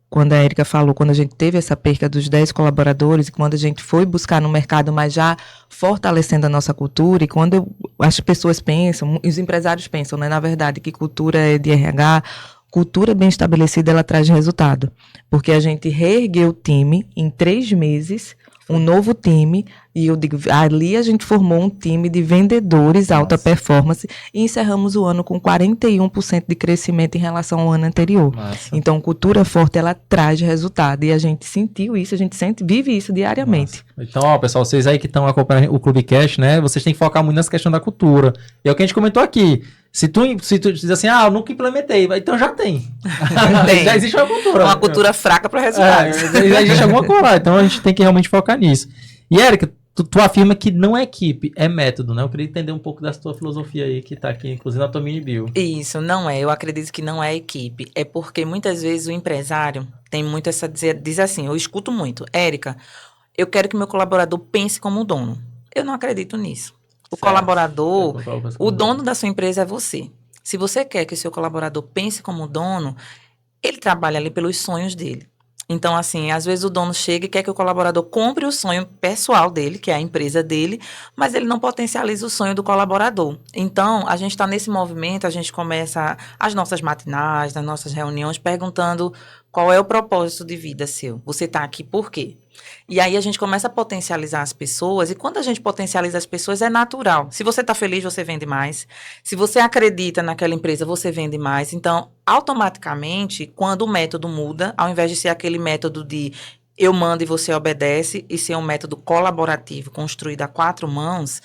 S3: quando a Érica falou, quando a gente teve essa perca dos 10 colaboradores, e quando a gente foi buscar no mercado, mas já fortalecendo a nossa cultura, e quando as pessoas pensam, os empresários pensam, né, na verdade, que cultura é de RH, cultura bem estabelecida, ela traz resultado. Porque a gente reergueu o time em 3 meses, um novo time, e eu digo, ali a gente formou um time de vendedores alta performance e encerramos o ano com 41% de crescimento em relação ao ano anterior. Então, cultura forte, ela traz resultado e a gente sentiu isso, a gente vive isso diariamente.
S1: Então, pessoal, vocês aí que estão acompanhando o Clubecast, né, vocês têm que focar muito nessa questão da cultura. E é o que a gente comentou aqui. Se tu diz assim, eu nunca implementei, então já tem. Já existe uma cultura.
S2: Uma cultura fraca para resultados.
S1: Já existe alguma coisa. Então a gente tem que realmente focar nisso. E, Érica, tu afirma que não é equipe, é método, né? Eu queria entender um pouco da tua filosofia aí, que tá aqui, inclusive, na tua mini bio.
S2: Isso, não é. Eu acredito que não é equipe. É porque muitas vezes o empresário tem muito essa... Diz assim, eu escuto muito, Érica, eu quero que meu colaborador pense como dono. Eu não acredito nisso. O colaborador, o dono da sua empresa é você. Se você quer que o seu colaborador pense como dono, ele trabalha ali pelos sonhos dele. Então, assim, às vezes o dono chega e quer que o colaborador compre o sonho pessoal dele, que é a empresa dele, mas ele não potencializa o sonho do colaborador. Então, a gente está nesse movimento, a gente começa as nossas matinais, nas nossas reuniões, perguntando qual é o propósito de vida seu. Você está aqui por quê? E aí a gente começa a potencializar as pessoas, e quando a gente potencializa as pessoas, é natural. Se você está feliz, você vende mais. Se você acredita naquela empresa, você vende mais. Então, automaticamente, quando o método muda, ao invés de ser aquele método de eu mando e você obedece, e ser um método colaborativo, construído a 4 mãos,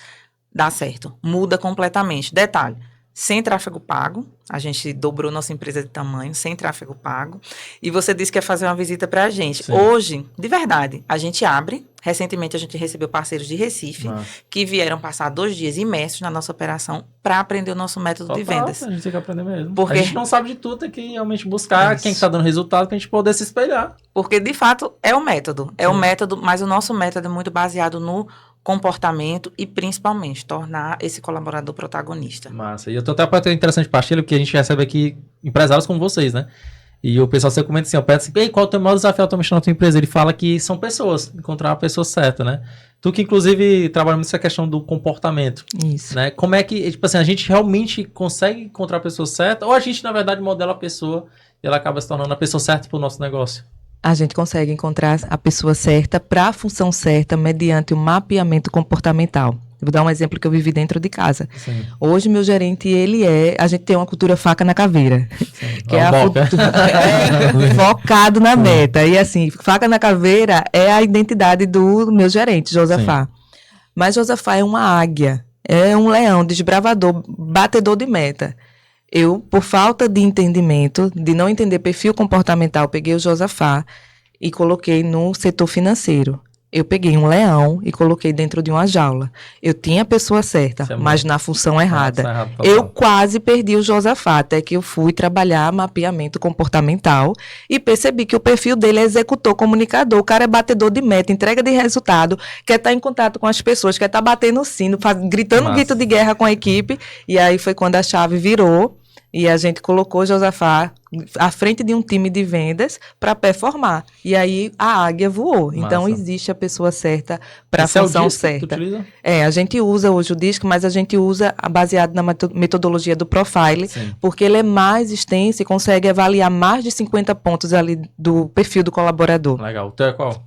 S2: dá certo. Muda completamente. Detalhe, sem tráfego pago. A gente dobrou nossa empresa de tamanho, sem tráfego pago. E você disse que ia fazer uma visita para a gente.
S1: Sim.
S2: Hoje, de verdade, a gente abre. Recentemente, a gente recebeu parceiros de Recife que vieram passar 2 dias imersos na nossa operação para aprender o nosso método de vendas.
S1: A gente tem que aprender mesmo.
S2: Porque
S1: a gente não sabe de tudo, tem que realmente buscar quem está dando resultado para a gente poder se espelhar.
S2: Porque, de fato, é o método. É o método, mas o nosso método é muito baseado no comportamento e, principalmente, tornar esse colaborador protagonista.
S1: Massa. E eu tô até para ter interessante partilha, porque a gente recebe aqui empresários como vocês, né? E o pessoal sempre comenta assim, eu peço assim, ei, qual é o teu maior desafio atualmente na tua empresa? Ele fala que são pessoas, encontrar a pessoa certa, né? Tu que, inclusive, trabalha muito essa questão do comportamento.
S3: Isso.
S1: Né? Como é que, tipo assim, a gente realmente consegue encontrar a pessoa certa ou a gente, na verdade, modela a pessoa e ela acaba se tornando a pessoa certa pro nosso negócio?
S3: A gente consegue encontrar a pessoa certa para a função certa mediante o mapeamento comportamental. Eu vou dar um exemplo que eu vivi dentro de casa.
S1: Sim.
S3: Hoje, meu gerente, a gente tem uma cultura faca na caveira.
S1: Sim.
S3: Que é focado na meta. E assim, faca na caveira é a identidade do meu gerente, Josafá. Mas Josafá é uma águia, é um leão, desbravador, batedor de meta. Eu, por falta de entendimento, de não entender perfil comportamental, peguei o Josafá e coloquei no setor financeiro. Eu peguei um leão e coloquei dentro de uma jaula. Eu tinha a pessoa certa, mas na função errada. Eu quase perdi o Josafá, até que eu fui trabalhar mapeamento comportamental e percebi que o perfil dele é executor, comunicador, o cara é batedor de meta, entrega de resultado, quer estar em contato com as pessoas, quer estar batendo o sino, gritando um grito de guerra com a equipe. E aí foi quando a chave virou. E a gente colocou o Josafá à frente de um time de vendas para performar. E aí a águia voou.
S1: Massa.
S3: Então existe a pessoa certa para a função certa. A gente usa hoje o DISC, mas a gente usa baseado na metodologia do Profile, porque ele é mais extenso e consegue avaliar mais de 50 pontos ali do perfil do colaborador.
S1: Legal. O teu é qual?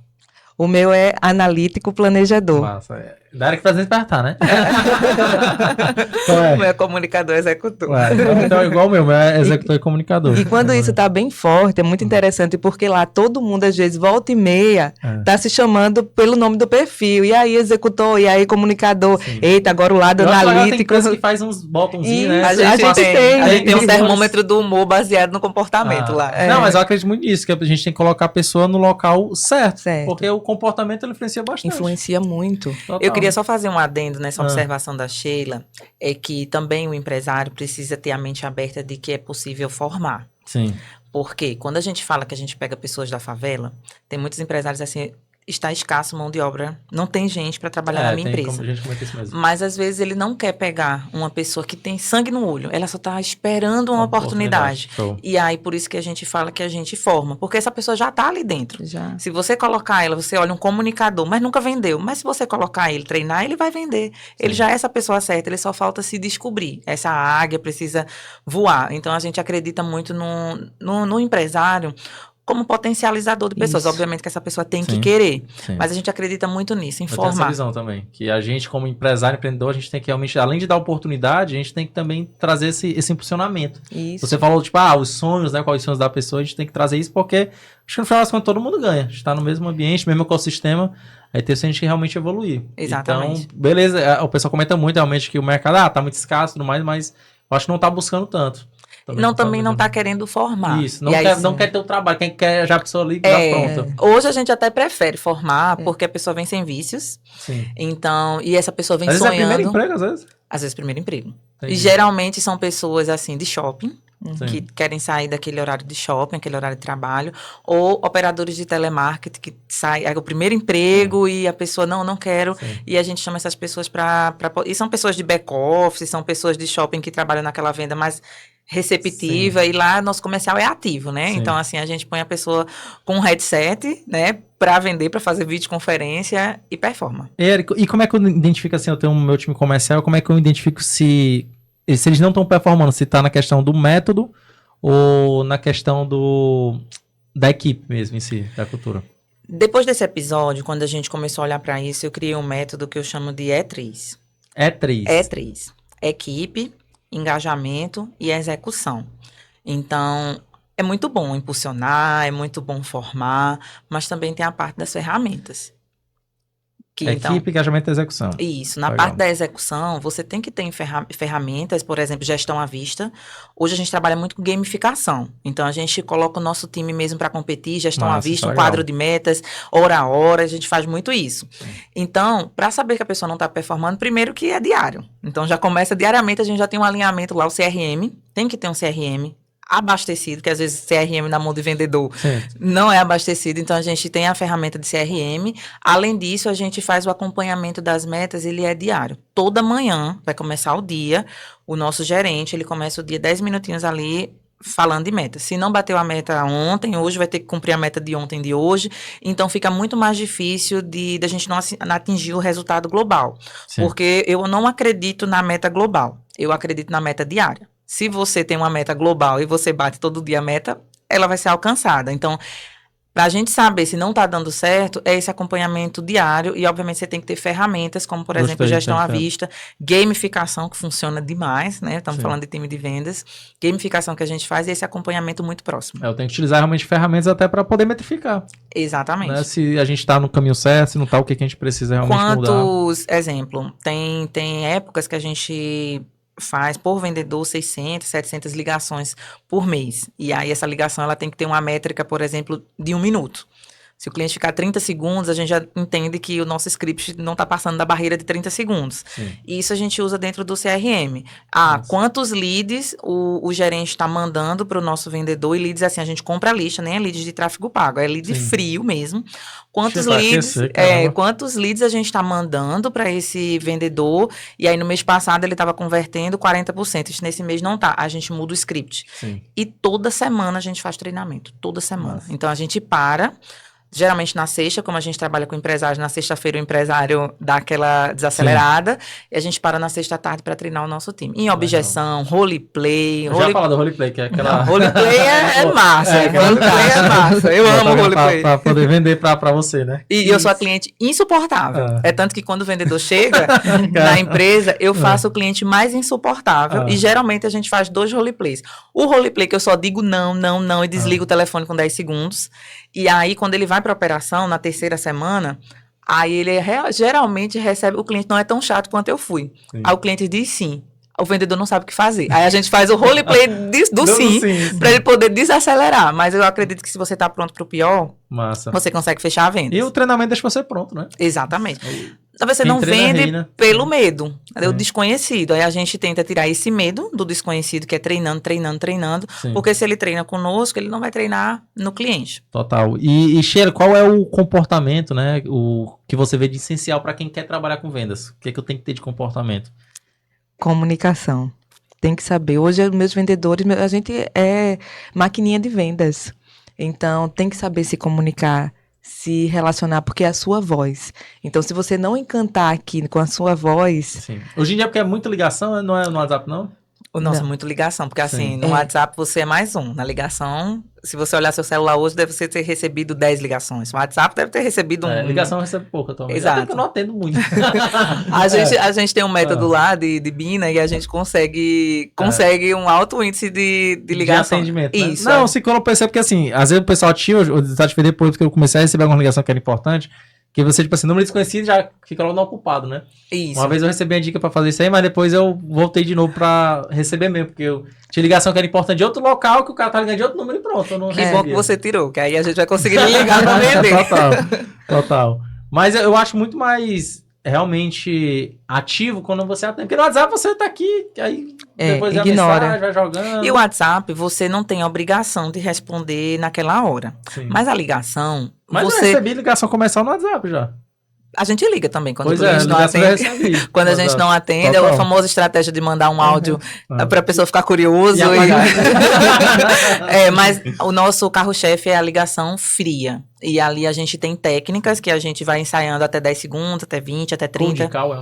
S3: O meu é analítico planejador.
S1: Massa. Da área que faz despertar, né?
S2: O meu é comunicador executor.
S1: Então é igual o meu é executor e comunicador.
S3: E quando isso está bem forte, é muito interessante, porque lá todo mundo, às vezes, volta e meia, está se chamando pelo nome do perfil. E aí, executor, e aí, comunicador. Sim. Eita, agora o lado analítico. Tem
S1: empresa que faz uns botãozinhos, né?
S2: A gente tem um termômetro do humor baseado no comportamento lá.
S1: Não, mas eu acredito muito nisso, que a gente tem que colocar a pessoa no local certo. Porque o comportamento ele influencia bastante.
S3: Influencia muito.
S2: Total. Eu queria só fazer um adendo nessa observação da Sheila, é que também o empresário precisa ter a mente aberta de que é possível formar.
S1: Sim.
S2: Porque quando a gente fala que a gente pega pessoas da favela, tem muitos empresários assim, está escasso mão de obra, não tem gente para trabalhar na minha empresa.
S1: Gente comenta isso mesmo.
S2: Mas às vezes ele não quer pegar uma pessoa que tem sangue no olho, ela só está esperando uma oportunidade. E aí por isso que a gente fala que a gente forma, porque essa pessoa já está ali dentro. Se você colocar ela, você olha um comunicador, mas nunca vendeu, mas se você colocar ele, treinar, ele vai vender. Ele já é essa pessoa certa, ele só falta se descobrir. Essa águia precisa voar. Então a gente acredita muito no empresário como potencializador de pessoas. Isso. Obviamente que essa pessoa tem que querer, mas a gente acredita muito nisso, em formar.
S1: Eu tenho essa visão também, que a gente como empresário, empreendedor, a gente tem que realmente, além de dar oportunidade, a gente tem que também trazer esse impulsionamento. Isso. Você falou, tipo, os sonhos, né, quais os sonhos da pessoa, a gente tem que trazer isso porque acho que no final das contas todo mundo ganha. A gente está no mesmo ambiente, mesmo ecossistema, aí tem a gente realmente evoluir.
S2: Exatamente.
S1: Então, beleza, o pessoal comenta muito realmente que o mercado, tá muito escasso e tudo mais, mas eu acho que não tá buscando tanto.
S2: Também não está querendo formar.
S1: Isso, não quer ter o trabalho, quem quer já a pessoa ali já pronta.
S2: Hoje a gente até prefere formar, porque a pessoa vem sem vícios.
S1: Sim.
S2: Então, e essa pessoa vem
S1: às
S2: sonhando.
S1: Às vezes é primeiro emprego, às vezes?
S2: Às vezes primeiro emprego.
S1: Entendi.
S2: E geralmente são pessoas, assim, de shopping, que querem sair daquele horário de shopping, aquele horário de trabalho, ou operadores de telemarketing que saem, é o primeiro emprego e a pessoa, não quero, e a gente chama essas pessoas e são pessoas de back-office, são pessoas de shopping que trabalham naquela venda mais receptiva, e lá nosso comercial é ativo, né? Sim. Então, assim, a gente põe a pessoa com um headset, né, para vender, para fazer videoconferência e performa.
S1: Érico, e como é que eu identifico, assim, eu tenho o meu time comercial, como é que eu identifico se eles não estão performando, se tá na questão do método ou na questão da equipe mesmo em si, da cultura?
S2: Depois desse episódio, quando a gente começou a olhar para isso, eu criei um método que eu chamo de E3.
S1: E3?
S2: E3. Equipe, engajamento e execução. Então, é muito bom impulsionar, é muito bom formar, mas também tem a parte das ferramentas.
S1: Equipe, engajamento e execução.
S2: Isso. Na
S1: Legal.
S2: parte da execução, você tem que ter ferramentas, por exemplo, gestão à vista. Hoje a gente trabalha muito com gamificação. Então, a gente coloca o nosso time mesmo para competir, gestão à vista, um quadro de metas, hora a hora, a gente faz muito isso. Sim. Então, para saber que a pessoa não está performando, primeiro que é diário. Então, já começa diariamente, a gente já tem um alinhamento lá, o CRM, tem que ter um CRM abastecido, que às vezes CRM na mão de vendedor não é abastecido, então a gente tem a ferramenta de CRM. Além disso, a gente faz o acompanhamento das metas, ele é diário. Toda manhã vai começar o dia, o nosso gerente, ele começa o dia 10 minutinhos ali falando de meta. Se não bateu a meta ontem, hoje vai ter que cumprir a meta de ontem, de hoje, então fica muito mais difícil de a gente não atingir o resultado global. Sim. Porque eu não acredito na meta global, eu acredito na meta diária. Se você tem uma meta global e você bate todo dia a meta, ela vai ser alcançada. Então, para a gente saber se não está dando certo, é esse acompanhamento diário e, obviamente, você tem que ter ferramentas como, por exemplo, gestão à vista, gamificação, que funciona demais, né? Estamos falando de time de vendas, gamificação que a gente faz e esse acompanhamento muito próximo.
S1: Eu tenho que utilizar realmente ferramentas até para poder metrificar.
S2: Exatamente.
S1: Né? Se a gente está no caminho certo, se não está, o que a gente precisa realmente mudar.
S2: Exemplo, tem épocas que a gente faz por vendedor 600, 700 ligações por mês. E aí essa ligação ela tem que ter uma métrica, por exemplo, de 1 minuto. Se o cliente ficar 30 segundos, a gente já entende que o nosso script não está passando da barreira de 30 segundos. Sim. E isso a gente usa dentro do CRM. Quantos leads o gerente está mandando para o nosso vendedor? E leads, assim, a gente compra a lista, nem é leads de tráfego pago, é lead frio mesmo. Quantos leads a gente está mandando para esse vendedor? E aí, no mês passado, ele estava convertendo 40%. Isso nesse mês não tá. A gente muda o script. Sim. E toda semana a gente faz treinamento. Toda semana. Nossa. Então, a gente para... Geralmente na sexta, como a gente trabalha com empresários, na sexta-feira o empresário dá aquela desacelerada. E a gente para na sexta-tarde para treinar o nosso time. Em objeção, roleplay.
S1: Já falar do roleplay, que é aquela...
S2: Roleplay é massa. Roleplay é massa. Eu amo roleplay.
S1: Para poder vender para você, né?
S2: E eu sou a cliente insuportável. É tanto que quando o vendedor chega na empresa, eu faço o cliente mais insuportável. E geralmente a gente faz 2 roleplays. O roleplay que eu só digo não, não, não e desligo o telefone com 10 segundos. E aí, quando ele vai para a operação, na 3ª semana, aí ele geralmente recebe... O cliente não é tão chato quanto eu fui. Sim. Aí o cliente diz sim. O vendedor não sabe o que fazer. Aí a gente faz o roleplay do sim, para ele poder desacelerar. Mas eu acredito que se você está pronto para o pior, você consegue fechar a venda.
S1: E o treinamento deixa você pronto, né?
S2: Exatamente. Talvez você não vende pelo medo, o desconhecido. Aí a gente tenta tirar esse medo do desconhecido, que é treinando. Sim. Porque se ele treina conosco, ele não vai treinar no cliente.
S1: Total. E Sheila, qual é o comportamento, né, o que você vê de essencial para quem quer trabalhar com vendas? O que é que eu tenho que ter de comportamento?
S3: Comunicação. Tem que saber. Hoje, meus vendedores, a gente é maquininha de vendas. Então, tem que saber se comunicar, se relacionar, porque é a sua voz. Então, se você não encantar aqui com a sua voz...
S1: Sim. Hoje em dia, porque é muita ligação, não é no WhatsApp, não?
S2: O nosso é muito ligação, porque assim, no WhatsApp você é mais um. Na ligação, se você olhar seu celular hoje, deve ter recebido 10 ligações. No WhatsApp deve ter recebido
S1: ligação recebe pouco atualmente.
S2: Exato.
S1: Eu não atendo muito.
S2: a gente tem um método lá de Bina e a gente consegue um alto índice de ligação.
S1: De atendimento, né? Isso. Não, se quando eu percebo que assim, às vezes o pessoal ativa, eu desativei depois que eu comecei a receber alguma ligação que era importante, que você, tipo assim, número desconhecido já fica logo no ocupado, né?
S2: Isso.
S1: Uma vez eu recebi a dica pra fazer isso aí, mas depois eu voltei de novo pra receber mesmo, porque eu tinha ligação que era importante de outro local, que o cara tá ligando de outro número e pronto. Eu não
S2: que bom que você tirou, que aí a gente vai conseguir ligar pra vender.
S1: Total. Mas eu acho muito mais realmente ativo quando você atende. Porque no WhatsApp você tá aqui, aí depois
S3: ignora.
S1: Mensagem, vai jogando.
S2: E o WhatsApp, você não tem a obrigação de responder naquela hora. Sim. Mas a ligação...
S1: Mas eu recebi ligação comercial no WhatsApp já.
S2: A gente liga também quando o cliente não atende. Quando a gente não atende, é a famosa estratégia de mandar um áudio para a pessoa ficar curioso. Mas o nosso carro-chefe é a ligação fria. E ali a gente tem técnicas que a gente vai ensaiando até 10 segundos, até 20, até 30.
S1: Cold call,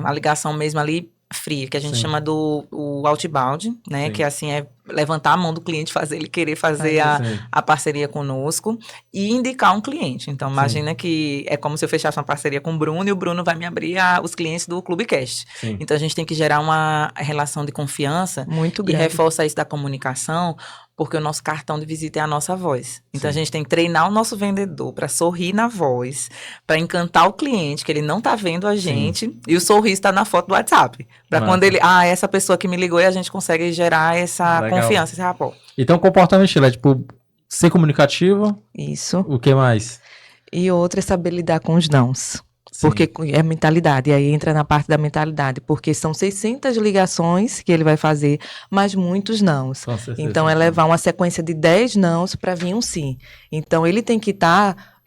S2: a ligação mesmo ali fria, que a gente chama do outbound, né? Sim. Que assim é levantar a mão do cliente, fazer ele querer fazer a parceria conosco e indicar um cliente. Então, imagina que é como se eu fechasse uma parceria com o Bruno e o Bruno vai me abrir os clientes do Clubecast. Sim. Então, a gente tem que gerar uma relação de confiança.
S3: Muito grande.
S2: E reforça isso da comunicação, porque o nosso cartão de visita é a nossa voz. Então, a
S1: Sim.
S2: gente tem que treinar o nosso vendedor para sorrir na voz, para encantar o cliente, que ele não tá vendo a gente, e o sorriso está na foto do WhatsApp. Para quando ele, essa pessoa que me ligou, e a gente consegue gerar essa confiança, esse rapport.
S1: Então, o comportamento estilo é, tipo, ser comunicativo.
S3: Isso.
S1: O que mais?
S3: E outra é saber lidar com os nãos.
S1: Sim.
S3: Porque é mentalidade, e aí entra na parte da mentalidade, porque são 600 ligações que ele vai fazer, mas muitos nãos. Então, é levar uma sequência de 10 nãos para vir um sim. Então, ele tem que estar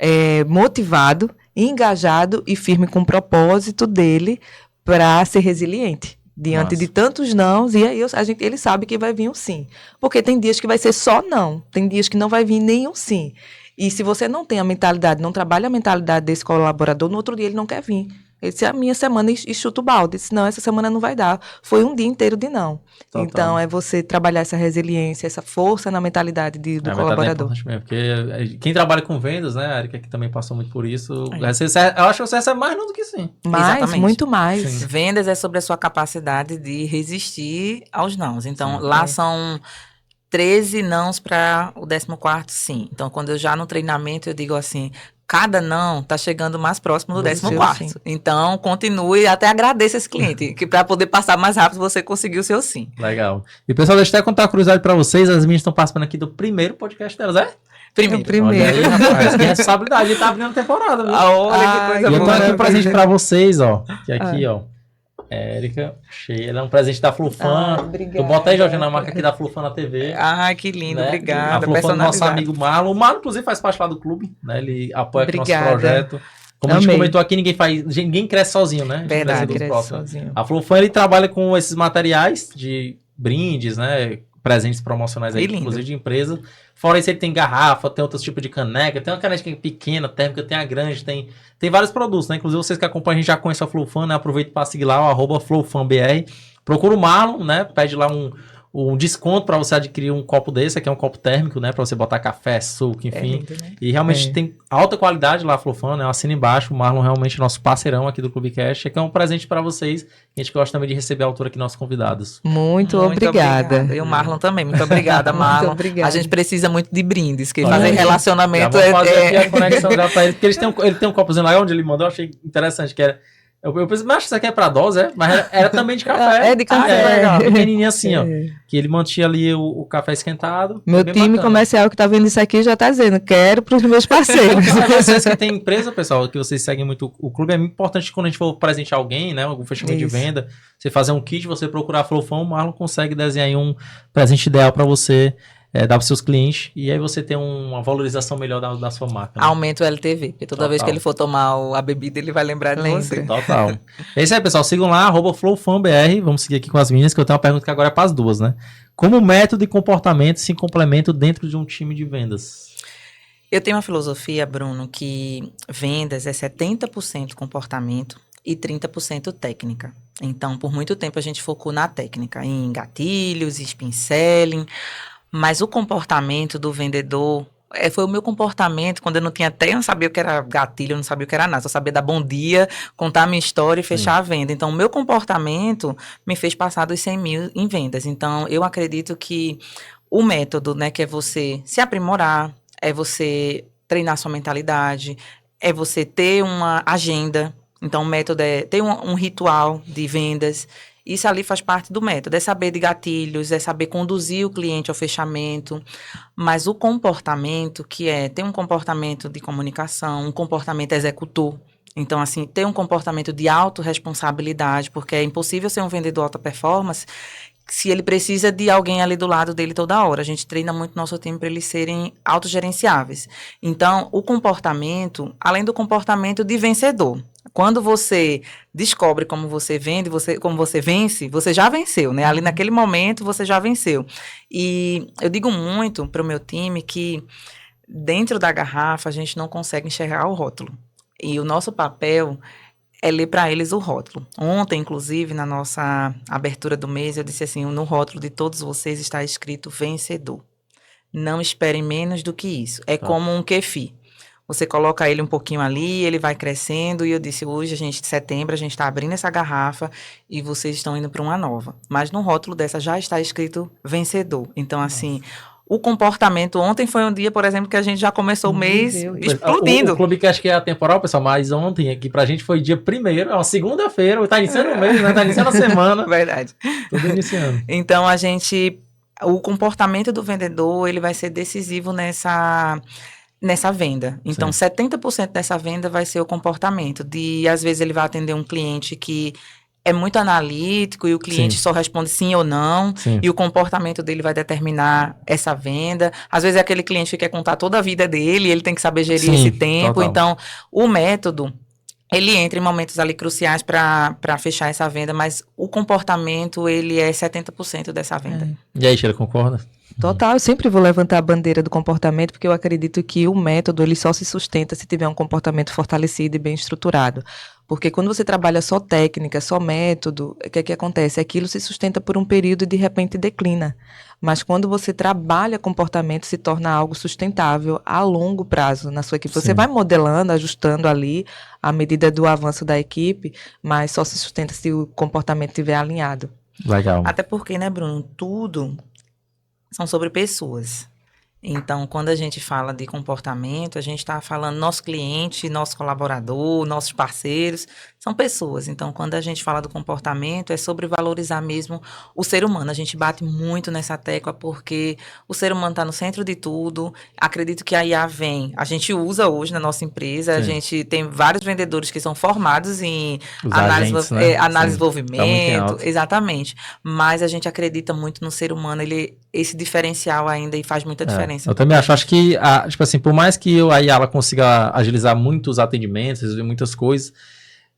S3: motivado, engajado e firme com o propósito dele para ser resiliente. Diante de tantos nãos, e aí ele sabe que vai vir um sim. Porque tem dias que vai ser só não, tem dias que não vai vir nenhum sim. E se você não tem a mentalidade, não trabalha a mentalidade desse colaborador, no outro dia ele não quer vir. Ele disse, a minha semana e chuta o balde. Ele disse, não, essa semana não vai dar. Foi um dia inteiro de não. Total. Então, é você trabalhar essa resiliência, essa força na mentalidade do colaborador.
S1: Mesmo, porque quem trabalha com vendas, né, a Erika, que também passou muito por isso, eu acho que você recebe mais não do que sim.
S3: Mais, muito mais.
S2: Sim. Vendas é sobre a sua capacidade de resistir aos nãos. Então, lá são 13 nãos para o 14º sim. Então, quando eu já no treinamento, eu digo assim, cada não tá chegando mais próximo do 14º. Então, continue e até agradeça esse cliente, que para poder passar mais rápido, você conseguiu o seu sim.
S1: Legal. E, pessoal, deixa eu até contar uma curiosidade para vocês, as meninas estão participando aqui do primeiro podcast delas, é?
S3: Primeiro.
S1: Olha aí, rapaz, que responsabilidade, ele tá abrindo a temporada, viu?
S2: Olha que coisa boa.
S1: E eu tô aqui um presente para vocês, ó, que aqui, ó. Érica, cheia. Ela é um presente da Flufan.
S3: Obrigada.
S1: Eu botei, Jorge, na marca aqui da Flufan na TV.
S2: Ai, que lindo, né? Obrigada.
S1: A Flufan do nosso amigo Marlon. O Marlon, inclusive, faz parte lá do clube, né? Ele apoia aqui o nosso projeto. Como a gente comentou aqui, ninguém cresce sozinho, né?
S2: Verdade,
S3: cresce sozinho.
S1: A Flufan, ele trabalha com esses materiais de brindes, né? Presentes promocionais aí, inclusive de empresa. Fora isso, ele tem garrafa, tem outros tipos de caneca, tem uma caneca pequena, térmica, tem a grande, tem vários produtos, né? Inclusive, vocês que acompanham, a gente já conhece a Flufan, né? Aproveita para seguir lá, o @FlowFanBR. Procura o Marlon, né? Pede lá um desconto para você adquirir um copo desse, aqui é um copo térmico, né? Para você botar café, suco, enfim.
S2: Lindo, né?
S1: E realmente tem alta qualidade lá, a Flufan, né? Assina embaixo, o Marlon realmente é nosso parceirão aqui do Clubecast. Aqui é um presente para vocês. A gente gosta também de receber a altura aqui, nossos convidados.
S3: Muito obrigada.
S2: E o Marlon também. Muito obrigada, Marlon.
S3: Muito obrigada.
S2: A gente precisa muito de brindes, que fazer relacionamento
S1: já vou fazer aqui a conexão já para ele, porque ele tem um copozinho lá onde ele mandou, eu achei interessante, que era... Eu pensei, mas isso aqui é pra dose, é? Mas era também de café.
S3: É de café.
S1: Legal, pequenininho assim, ó. Que ele mantinha ali o café esquentado.
S3: Meu time bacana. Comercial que tá vendo isso aqui já tá dizendo, quero pros meus parceiros.
S1: Vocês que têm empresa, pessoal, que vocês seguem muito o clube, é muito importante quando a gente for presentear alguém, né? Algum fechamento de venda, você fazer um kit, você procurar a Flufan, o Marlon consegue desenhar aí um presente ideal pra você. Dar para seus clientes, e aí você tem uma valorização melhor da sua marca. Né?
S2: Aumenta o LTV, porque toda vez que ele for tomar a bebida, ele vai lembrar de você.
S1: Total. É isso aí, pessoal. Sigam lá, @FlowFanBR. Vamos seguir aqui com as meninas, que eu tenho uma pergunta que agora é para as duas, né? Como método e comportamento se complementam dentro de um time de vendas?
S2: Eu tenho uma filosofia, Bruno, que vendas é 70% comportamento e 30% técnica. Então, por muito tempo, a gente focou na técnica, em gatilhos, spin selling. Mas o comportamento do vendedor foi o meu comportamento quando eu não sabia o que era gatilho, eu não sabia o que era nada. Só sabia dar bom dia, contar a minha história e fechar a venda. Então, o meu comportamento me fez passar dos 100 mil em vendas. Então, eu acredito que o método, né, que é você se aprimorar, é você treinar sua mentalidade, é você ter uma agenda. Então, o método é ter um ritual de vendas. Isso ali faz parte do método, é saber de gatilhos, é saber conduzir o cliente ao fechamento, mas o comportamento, que é ter um comportamento de comunicação, um comportamento executor, então, assim, ter um comportamento de autorresponsabilidade, porque é impossível ser um vendedor alta performance se ele precisa de alguém ali do lado dele toda hora. A gente treina muito nosso time para eles serem autogerenciáveis. Então, o comportamento, além do comportamento de vencedor, quando você descobre como você vende, como você vence, você já venceu, né? Ali naquele momento, você já venceu. E eu digo muito para o meu time que dentro da garrafa a gente não consegue enxergar o rótulo. E o nosso papel é ler para eles o rótulo. Ontem, inclusive, na nossa abertura do mês, eu disse assim, no rótulo de todos vocês está escrito vencedor. Não esperem menos do que isso. É como um kefir. Você coloca ele um pouquinho ali, ele vai crescendo, e eu disse, hoje, setembro, a gente está abrindo essa garrafa e vocês estão indo para uma nova. Mas no rótulo dessa já está escrito vencedor. Então, assim, o comportamento. Ontem foi um dia, por exemplo, que a gente já começou o mês explodindo.
S1: O Clubecast que é atemporal, pessoal, mas ontem aqui pra gente foi dia 1º, é uma segunda-feira, tá iniciando o mês, né? Tá iniciando a semana.
S2: Verdade.
S1: Tudo iniciando.
S2: Então, o comportamento do vendedor, ele vai ser decisivo nessa venda. Então, 70% dessa venda vai ser o comportamento. Às vezes, ele vai atender um cliente que é muito analítico e o cliente só responde sim ou não. E o comportamento dele vai determinar essa venda. Às vezes, é aquele cliente que quer contar toda a vida dele, ele tem que saber gerir esse tempo. Total. Então, o método, ele entra em momentos ali cruciais para fechar essa venda, mas o comportamento, ele é 70% dessa venda.
S1: E aí, Sheila, concorda?
S3: Total, eu sempre vou levantar a bandeira do comportamento, porque eu acredito que o método, ele só se sustenta se tiver um comportamento fortalecido e bem estruturado. Porque quando você trabalha só técnica, só método, o que é que acontece? Aquilo se sustenta por um período e de repente declina. Mas quando você trabalha comportamento, se torna algo sustentável a longo prazo na sua equipe. Você vai modelando, ajustando ali à medida do avanço da equipe, mas só se sustenta se o comportamento estiver alinhado.
S1: Legal.
S2: Até porque, né, Bruno, tudo são sobre pessoas. Então, quando a gente fala de comportamento, a gente está falando nosso cliente, nosso colaborador, nossos parceiros, são pessoas. Então, quando a gente fala do comportamento, é sobre valorizar mesmo o ser humano. A gente bate muito nessa tecla porque o ser humano está no centro de tudo. Acredito que a IA a gente usa hoje na nossa empresa, a gente tem vários vendedores que são formados em análise de desenvolvimento, exatamente. Mas a gente acredita muito no ser humano, esse diferencial ainda e faz muita diferença.
S1: Eu também acho que, tipo assim, por mais que a IA ela consiga agilizar muitos atendimentos, resolver muitas coisas,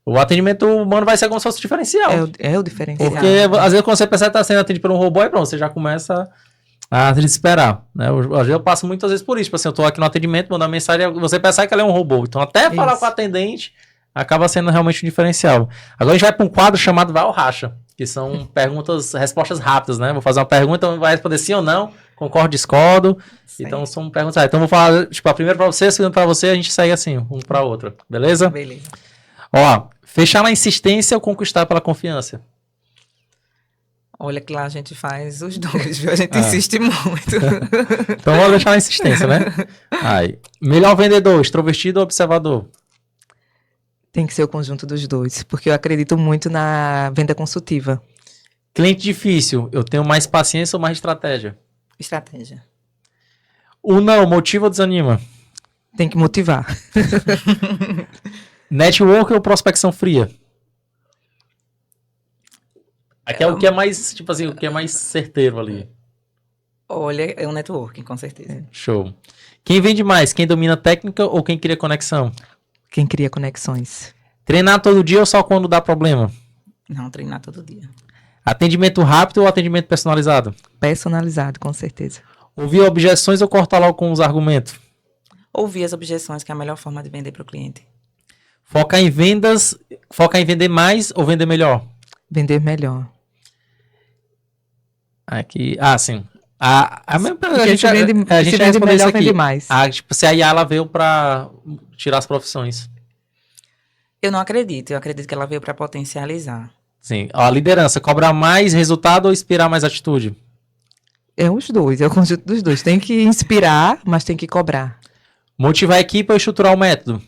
S1: o atendimento humano vai ser como se fosse o diferencial.
S3: É o diferencial.
S1: Porque, às vezes, quando você percebe que está sendo atendido por um robô, aí pronto, você já começa a desesperar, né? Eu passo muitas vezes por isso, tipo assim, eu tô aqui no atendimento, mandando mensagem, você percebe que ela é um robô. Então, até falar com o atendente, acaba sendo realmente um diferencial. Agora a gente vai para um quadro chamado Vai ou Racha, que são respostas rápidas, né? Vou fazer uma pergunta, vai responder sim ou não, concordo, discordo. Então são perguntas. Então vou falar, tipo, a primeira para você, a segunda para você, a gente segue assim, um para o outro. Beleza?
S2: Beleza.
S1: Ó, fechar na insistência ou conquistar pela confiança?
S2: Olha que lá a gente faz os dois, viu? A gente insiste muito.
S1: Então vamos deixar na insistência, né? Melhor vendedor, extrovertido ou observador?
S3: Tem que ser o conjunto dos dois, porque eu acredito muito na venda consultiva.
S1: Cliente difícil, eu tenho mais paciência ou mais estratégia?
S2: Estratégia.
S1: O não, motiva ou desanima?
S3: Tem que motivar.
S1: Network ou prospecção fria? Aqui é o que é mais, tipo assim, o que é mais certeiro ali.
S2: Olha, é um networking, com certeza.
S1: Show. Quem vende mais? Quem domina a técnica ou quem cria conexão?
S3: Quem cria conexões.
S1: Treinar todo dia ou só quando dá problema?
S2: Não, treinar todo dia.
S1: Atendimento rápido ou atendimento personalizado?
S3: Personalizado, com certeza.
S1: Ouvir objeções ou cortar logo com os argumentos?
S2: Ouvir as objeções, que é a melhor forma de vender para o cliente.
S1: Focar em vendas, focar em vender mais ou vender melhor?
S3: Vender melhor.
S1: Aqui, sim. A mesma pergunta,
S3: a gente vende melhor, vende mais.
S1: Tipo, se a IA ela veio para tirar as profissões.
S2: Eu não acredito. Eu acredito que ela veio para potencializar.
S1: Sim. A liderança, cobrar mais resultado ou inspirar mais atitude?
S3: É os dois, é o conjunto dos dois. Tem que inspirar, mas tem que cobrar.
S1: Motivar a equipe ou estruturar o método?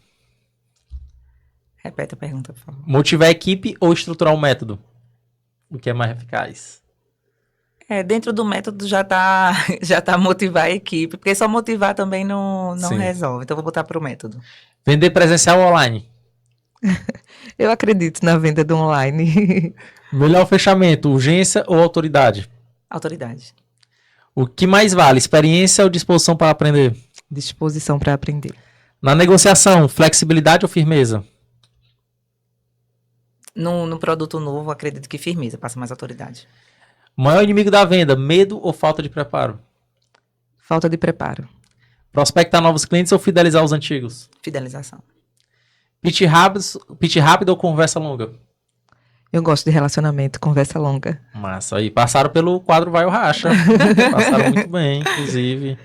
S2: Repete a pergunta, por favor.
S1: Motivar a equipe ou estruturar o método? O que é mais eficaz?
S2: Dentro do método já tá motivar a equipe, porque só motivar também não resolve. Então, vou botar para o método.
S1: Vender presencial ou online?
S3: Eu acredito na venda do online.
S1: Melhor fechamento, urgência ou autoridade?
S2: Autoridade.
S1: O que mais vale, experiência ou disposição para aprender?
S3: Disposição para aprender.
S1: Na negociação, flexibilidade ou firmeza?
S2: No produto novo, acredito que firmeza, passa mais autoridade.
S1: Maior inimigo da venda, medo ou falta de preparo?
S3: Falta de preparo.
S1: Prospectar novos clientes ou fidelizar os antigos?
S2: Fidelização.
S1: Pitch rápido ou conversa longa?
S3: Eu gosto de relacionamento, conversa longa.
S1: Massa, aí passaram pelo quadro Vai ou Racha. Passaram muito bem, inclusive.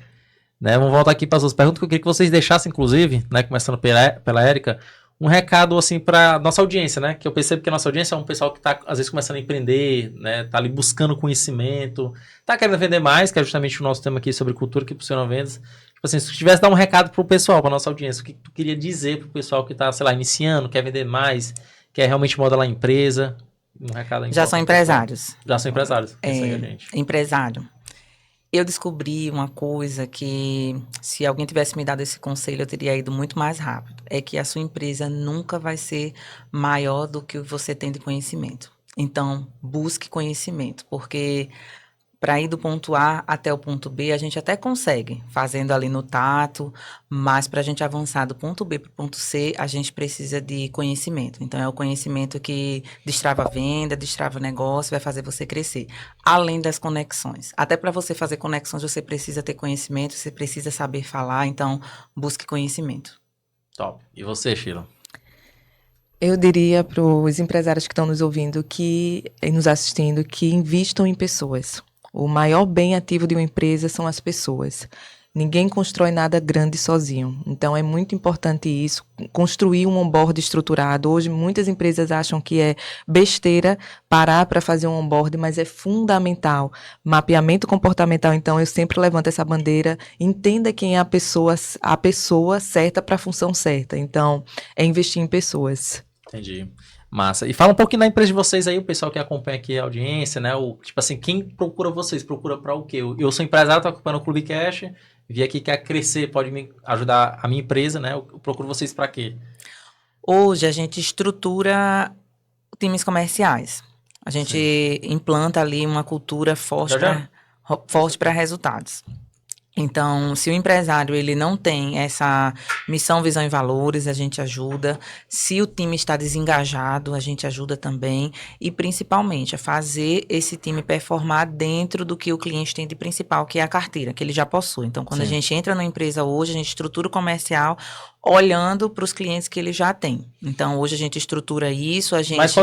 S1: Né, vamos voltar aqui para as outras perguntas que eu queria que vocês deixassem, inclusive, né, começando pela Érica, um recado, assim, para nossa audiência, né? Que eu percebo que a nossa audiência é um pessoal que tá, às vezes, começando a empreender, né? Tá ali buscando conhecimento, tá querendo vender mais, que é justamente o nosso tema aqui sobre cultura que impulsiona vendas. Tipo assim, se tu tivesse dar um recado pro pessoal, pra nossa audiência, o que tu queria dizer pro pessoal que tá, sei lá, iniciando, quer vender mais, quer realmente modelar a empresa? Um recado aí.
S2: Já são empresários.
S1: Já são empresários. Segue a gente.
S2: Empresário. Eu descobri uma coisa que, se alguém tivesse me dado esse conselho, eu teria ido muito mais rápido. É que a sua empresa nunca vai ser maior do que você tem de conhecimento. Então, busque conhecimento, porque para ir do ponto A até o ponto B, a gente até consegue, fazendo ali no tato, mas para a gente avançar do ponto B para o ponto C, a gente precisa de conhecimento. Então, é o conhecimento que destrava a venda, destrava o negócio, vai fazer você crescer. Além das conexões. Até para você fazer conexões, você precisa ter conhecimento, você precisa saber falar, então, busque conhecimento.
S1: Top. E você, Sheila?
S3: Eu diria para os empresários que estão nos ouvindo e nos assistindo que invistam em pessoas. O maior bem ativo de uma empresa são as pessoas. Ninguém constrói nada grande sozinho. Então, é muito importante isso, construir um onboard estruturado. Hoje, muitas empresas acham que é besteira parar para fazer um onboard, mas é fundamental. Mapeamento comportamental, então, eu sempre levanto essa bandeira. Entenda quem é a pessoa certa para a função certa. Então, é investir em pessoas.
S1: Entendi. Massa. E fala um pouquinho da empresa de vocês aí, o pessoal que acompanha aqui a audiência, né? Tipo assim, quem procura vocês? Procura para o quê? Eu sou empresário, tô acompanhando o Clubecast, vi aqui que quer crescer, pode me ajudar a minha empresa, né? Eu procuro vocês para quê?
S2: Hoje, a gente estrutura times comerciais. A gente implanta ali uma cultura forte para resultados. Então, se o empresário ele não tem essa missão, visão e valores, a gente ajuda. Se o time está desengajado, a gente ajuda também. E, principalmente, a fazer esse time performar dentro do que o cliente tem de principal, que é a carteira, que ele já possui. Então, quando a gente entra numa empresa hoje, a gente estrutura o comercial olhando para os clientes que ele já tem. Então, hoje a gente estrutura isso, a gente...
S1: Mas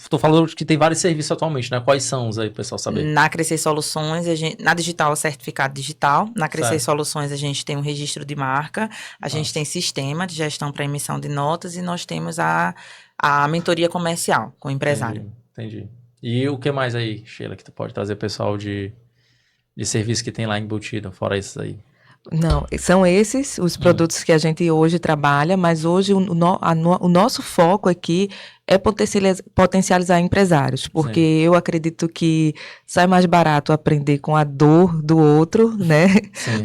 S1: tô falando que tem vários serviços atualmente, né? Quais são os aí, pessoal, saber?
S2: Na Crescer Soluções, na digital, o certificado digital. Na Crescer Soluções, a gente tem um registro de marca, a gente tem sistema de gestão para emissão de notas e nós temos a mentoria comercial com o empresário.
S1: Entendi. E o que mais aí, Sheila, que tu pode trazer pessoal de serviço que tem lá embutido, fora esses aí?
S3: Não, são esses os produtos que a gente hoje trabalha, mas hoje o nosso foco aqui é potencializar empresários, porque eu acredito que sai mais barato aprender com a dor do outro, né,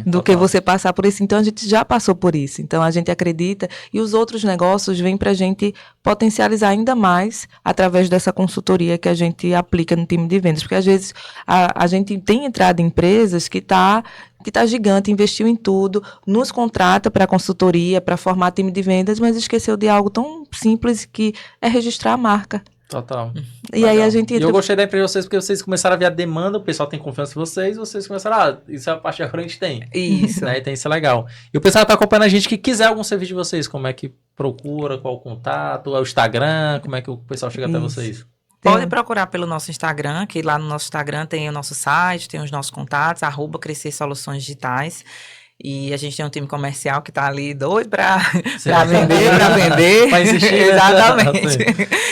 S3: do que você passar por isso. Então, a gente já passou por isso. Então, a gente acredita e os outros negócios vêm para a gente potencializar ainda mais através dessa consultoria que a gente aplica no time de vendas. Porque, às vezes, a gente tem entrado em empresas que tá gigante, investiu em tudo, nos contrata para consultoria, para formar time de vendas, mas esqueceu de algo tão simples que é registrar a marca.
S1: Total.
S3: E aí a gente...
S1: E eu gostei da empresa de vocês porque vocês começaram a ver a demanda, o pessoal tem confiança em vocês começaram, isso é a parte que agora a gente tem.
S2: Isso.
S1: Né? Então isso é legal. E o pessoal tá acompanhando a gente que quiser algum serviço de vocês, como é que procura, qual o contato, é o Instagram, como é que o pessoal chega até vocês?
S2: Pode procurar pelo nosso Instagram, que lá no nosso Instagram tem o nosso site, tem os nossos contatos, @Crescer Soluções Digitais. E a gente tem um time comercial que tá ali doido para vender.
S1: Vai insistir.
S2: Exatamente.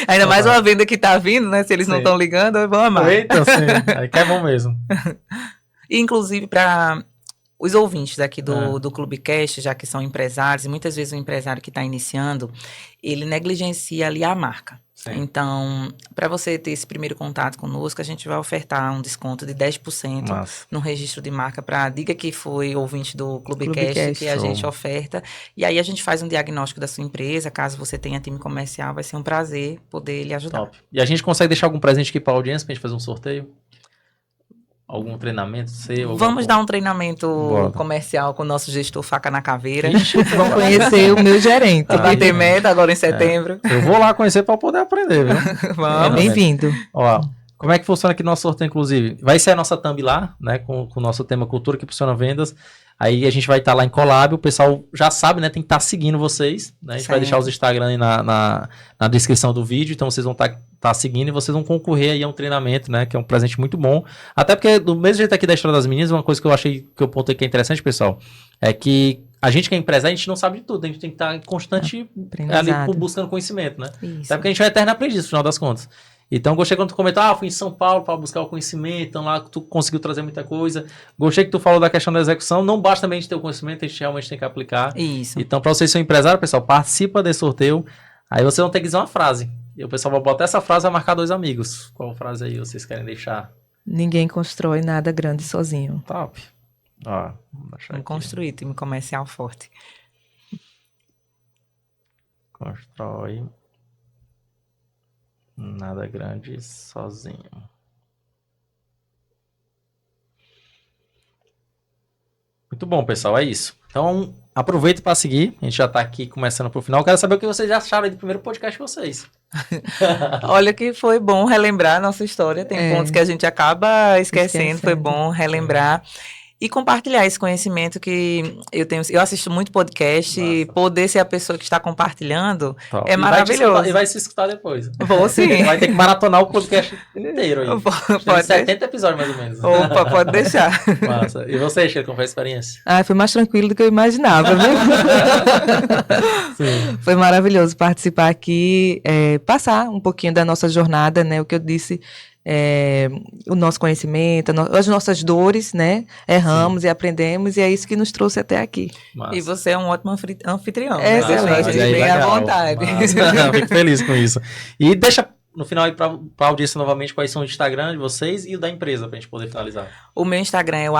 S2: Ainda mais uma venda que tá vindo, né? Se eles não estão ligando, vamos amar.
S1: Eita, sim. Aí que é bom mesmo.
S2: E, inclusive, para os ouvintes aqui do Clubecast, já que são empresários, e muitas vezes o empresário que está iniciando, ele negligencia ali a marca. Sim. Então, para você ter esse primeiro contato conosco, a gente vai ofertar um desconto de 10% no registro de marca diga que foi ouvinte do Clubecast, que a gente oferta. E aí a gente faz um diagnóstico da sua empresa, caso você tenha time comercial, vai ser um prazer poder lhe ajudar.
S1: Top. E a gente consegue deixar algum presente aqui para a audiência, para a gente fazer um sorteio? Algum treinamento seu?
S2: Vamos dar um treinamento comercial com o nosso gestor Faca na Caveira.
S3: Vão conhecer o meu gerente.
S2: Bater meta agora em setembro.
S1: Eu vou lá conhecer para poder aprender, viu?
S3: Vamos. Bem-vindo.
S1: Ó, como é que funciona aqui no nosso sorteio, inclusive? Vai ser a nossa thumb lá, né? Com o nosso tema cultura que impulsiona vendas. Aí a gente vai estar lá em collab, o pessoal já sabe, né? Tem que estar seguindo vocês, né? A gente vai deixar os Instagram aí na descrição do vídeo, então vocês vão estar seguindo e vocês vão concorrer aí a um treinamento, né? Que é um presente muito bom. Até porque, do mesmo jeito aqui da história das meninas, uma coisa que eu achei que eu pontei que é interessante, pessoal, é que a gente que é empresário, a gente não sabe de tudo. A gente tem que estar em constante ali buscando conhecimento, né?
S2: Isso.
S1: Até porque a gente é eterno aprendiz, no final das contas. Então, gostei quando tu comentou, fui em São Paulo para buscar o conhecimento, então lá tu conseguiu trazer muita coisa. Gostei que tu falou da questão da execução, não basta também a gente ter o conhecimento, a gente realmente tem que aplicar.
S2: Isso.
S1: Então, para vocês que são empresários, pessoal, participa desse sorteio, aí você não tem que dizer uma frase. E o pessoal vai botar essa frase e vai marcar 2 amigos. Qual frase aí vocês querem deixar?
S3: Ninguém constrói nada grande sozinho.
S1: Top. Ó,
S2: vamos construir, time comercial forte.
S1: Constrói nada grande sozinho. Muito bom, pessoal, é isso. Então, aproveita para seguir. A gente já está aqui começando pro final. Eu quero saber o que vocês já acharam aí do primeiro podcast de vocês.
S2: Olha que foi bom relembrar a nossa história. Tem pontos que a gente acaba esquecendo. Foi bom relembrar. E compartilhar esse conhecimento que eu tenho. Eu assisto muito podcast e poder ser a pessoa que está compartilhando é maravilhoso.
S1: E vai se escutar depois.
S2: Vou sim.
S1: Vai ter que maratonar o podcast inteiro aí.
S2: Pode
S1: 70 episódios mais ou menos.
S2: Opa, pode deixar.
S1: Massa. E você, Sheila, como foi a experiência?
S3: Foi mais tranquilo do que eu imaginava, viu?
S1: Sim.
S3: Foi maravilhoso participar aqui, passar um pouquinho da nossa jornada, né? O que eu disse. O nosso conhecimento, as nossas dores, né? Erramos e aprendemos, e é isso que nos trouxe até aqui.
S2: Massa. E você é um ótimo anfitrião.
S3: Excelente,
S2: bem à vontade.
S1: Fico feliz com isso. E deixa no final aí para a audiência novamente quais são o Instagram de vocês e o da empresa, para a gente poder finalizar.
S2: O meu Instagram é o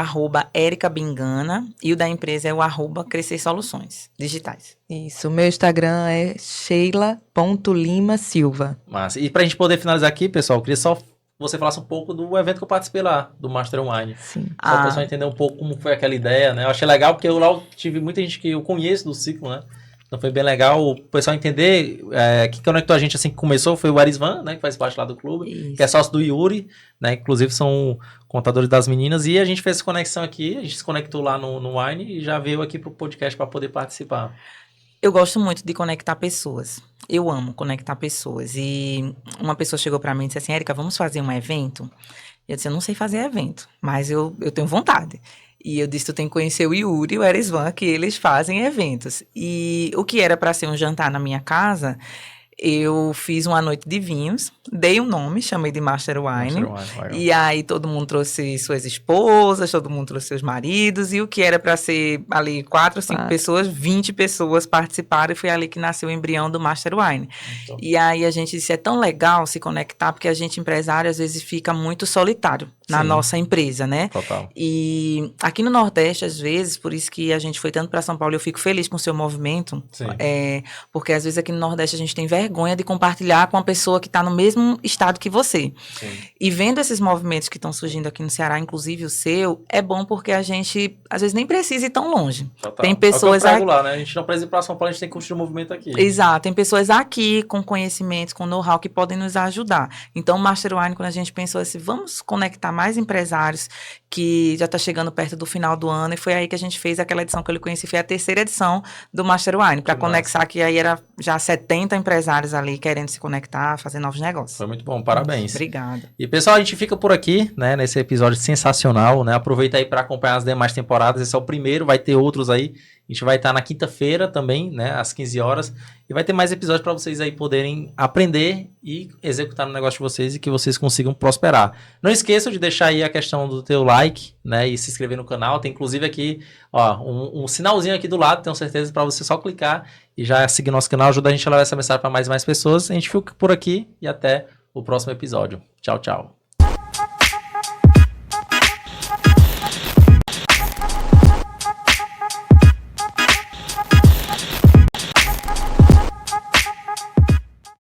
S2: @ericabingana e o da empresa é o @crescer soluções digitais.
S3: Isso, o meu Instagram é sheila.limasilva.
S1: Massa. E para a gente poder finalizar aqui, pessoal, eu queria só você falasse um pouco do evento que eu participei lá, do Master Wine.
S3: Sim.
S1: Só para o pessoal entender um pouco como foi aquela ideia, né? Eu achei legal porque eu lá tive muita gente que eu conheço do ciclo, né? Então foi bem legal o pessoal entender. Quem conectou a gente assim que começou foi o Arisvan, né? Que faz parte lá do clube,
S2: Isso.
S1: que é sócio do Yuri, né? Inclusive são contadores das meninas. E a gente fez essa conexão aqui, a gente se conectou lá no Wine e já veio aqui pro podcast para poder participar.
S2: Eu gosto muito de conectar pessoas. Eu amo conectar pessoas. E uma pessoa chegou para mim e disse assim, Érica, vamos fazer um evento? Eu disse, eu não sei fazer evento, mas eu tenho vontade. E eu disse, tu tem que conhecer o Yuri e o Erisvan, que eles fazem eventos. E o que era para ser um jantar na minha casa, eu fiz uma noite de vinhos, dei um nome, chamei de Master Wine. E aí todo mundo trouxe suas esposas, todo mundo trouxe seus maridos. E o que era para ser ali 4 ou 5 pessoas, 20 pessoas participaram. E foi ali que nasceu o embrião do Master Wine.
S1: Então.
S2: E aí a gente disse, é tão legal se conectar, porque a gente empresário às vezes fica muito solitário na nossa empresa, né?
S1: Total.
S2: E aqui no Nordeste, às vezes, por isso que a gente foi tanto para São Paulo, eu fico feliz com o seu movimento.
S1: Sim.
S2: Porque às vezes aqui no Nordeste a gente tem vergonha de compartilhar com uma pessoa que está no mesmo estado que você.
S1: Sim.
S2: E vendo esses movimentos que estão surgindo aqui no Ceará, inclusive o seu, é bom porque a gente, às vezes, nem precisa ir tão longe.
S1: Total.
S2: Tem pessoas
S1: é o que eu prego lá, né? A gente não precisa ir para São Paulo, a gente tem que construir um movimento aqui.
S2: Exato, tem pessoas aqui com conhecimentos, com know-how que podem nos ajudar. Então, o Master Wine, quando a gente pensou assim, vamos conectar mais empresários que já está chegando perto do final do ano, e foi aí que a gente fez aquela edição que eu lhe conheci, foi a 3ª edição do Master Wine, para conectar que aí era já 70 empresários ali querendo se conectar, fazer novos negócios.
S1: Foi muito bom, parabéns.
S2: Obrigada.
S1: E pessoal, a gente fica por aqui, né, nesse episódio sensacional, né? Aproveita aí para acompanhar as demais temporadas, esse é o primeiro, vai ter outros aí. A gente vai estar na quinta-feira também, né, às 15 horas, e vai ter mais episódios para vocês aí poderem aprender e executar no negócio de vocês e que vocês consigam prosperar. Não esqueçam de deixar aí a questão do teu like, né, e se inscrever no canal. Tem inclusive aqui, ó, um sinalzinho aqui do lado, tenho certeza, para você só clicar e já seguir nosso canal, ajuda a gente a levar essa mensagem para mais e mais pessoas. A gente fica por aqui e até o próximo episódio. Tchau, tchau.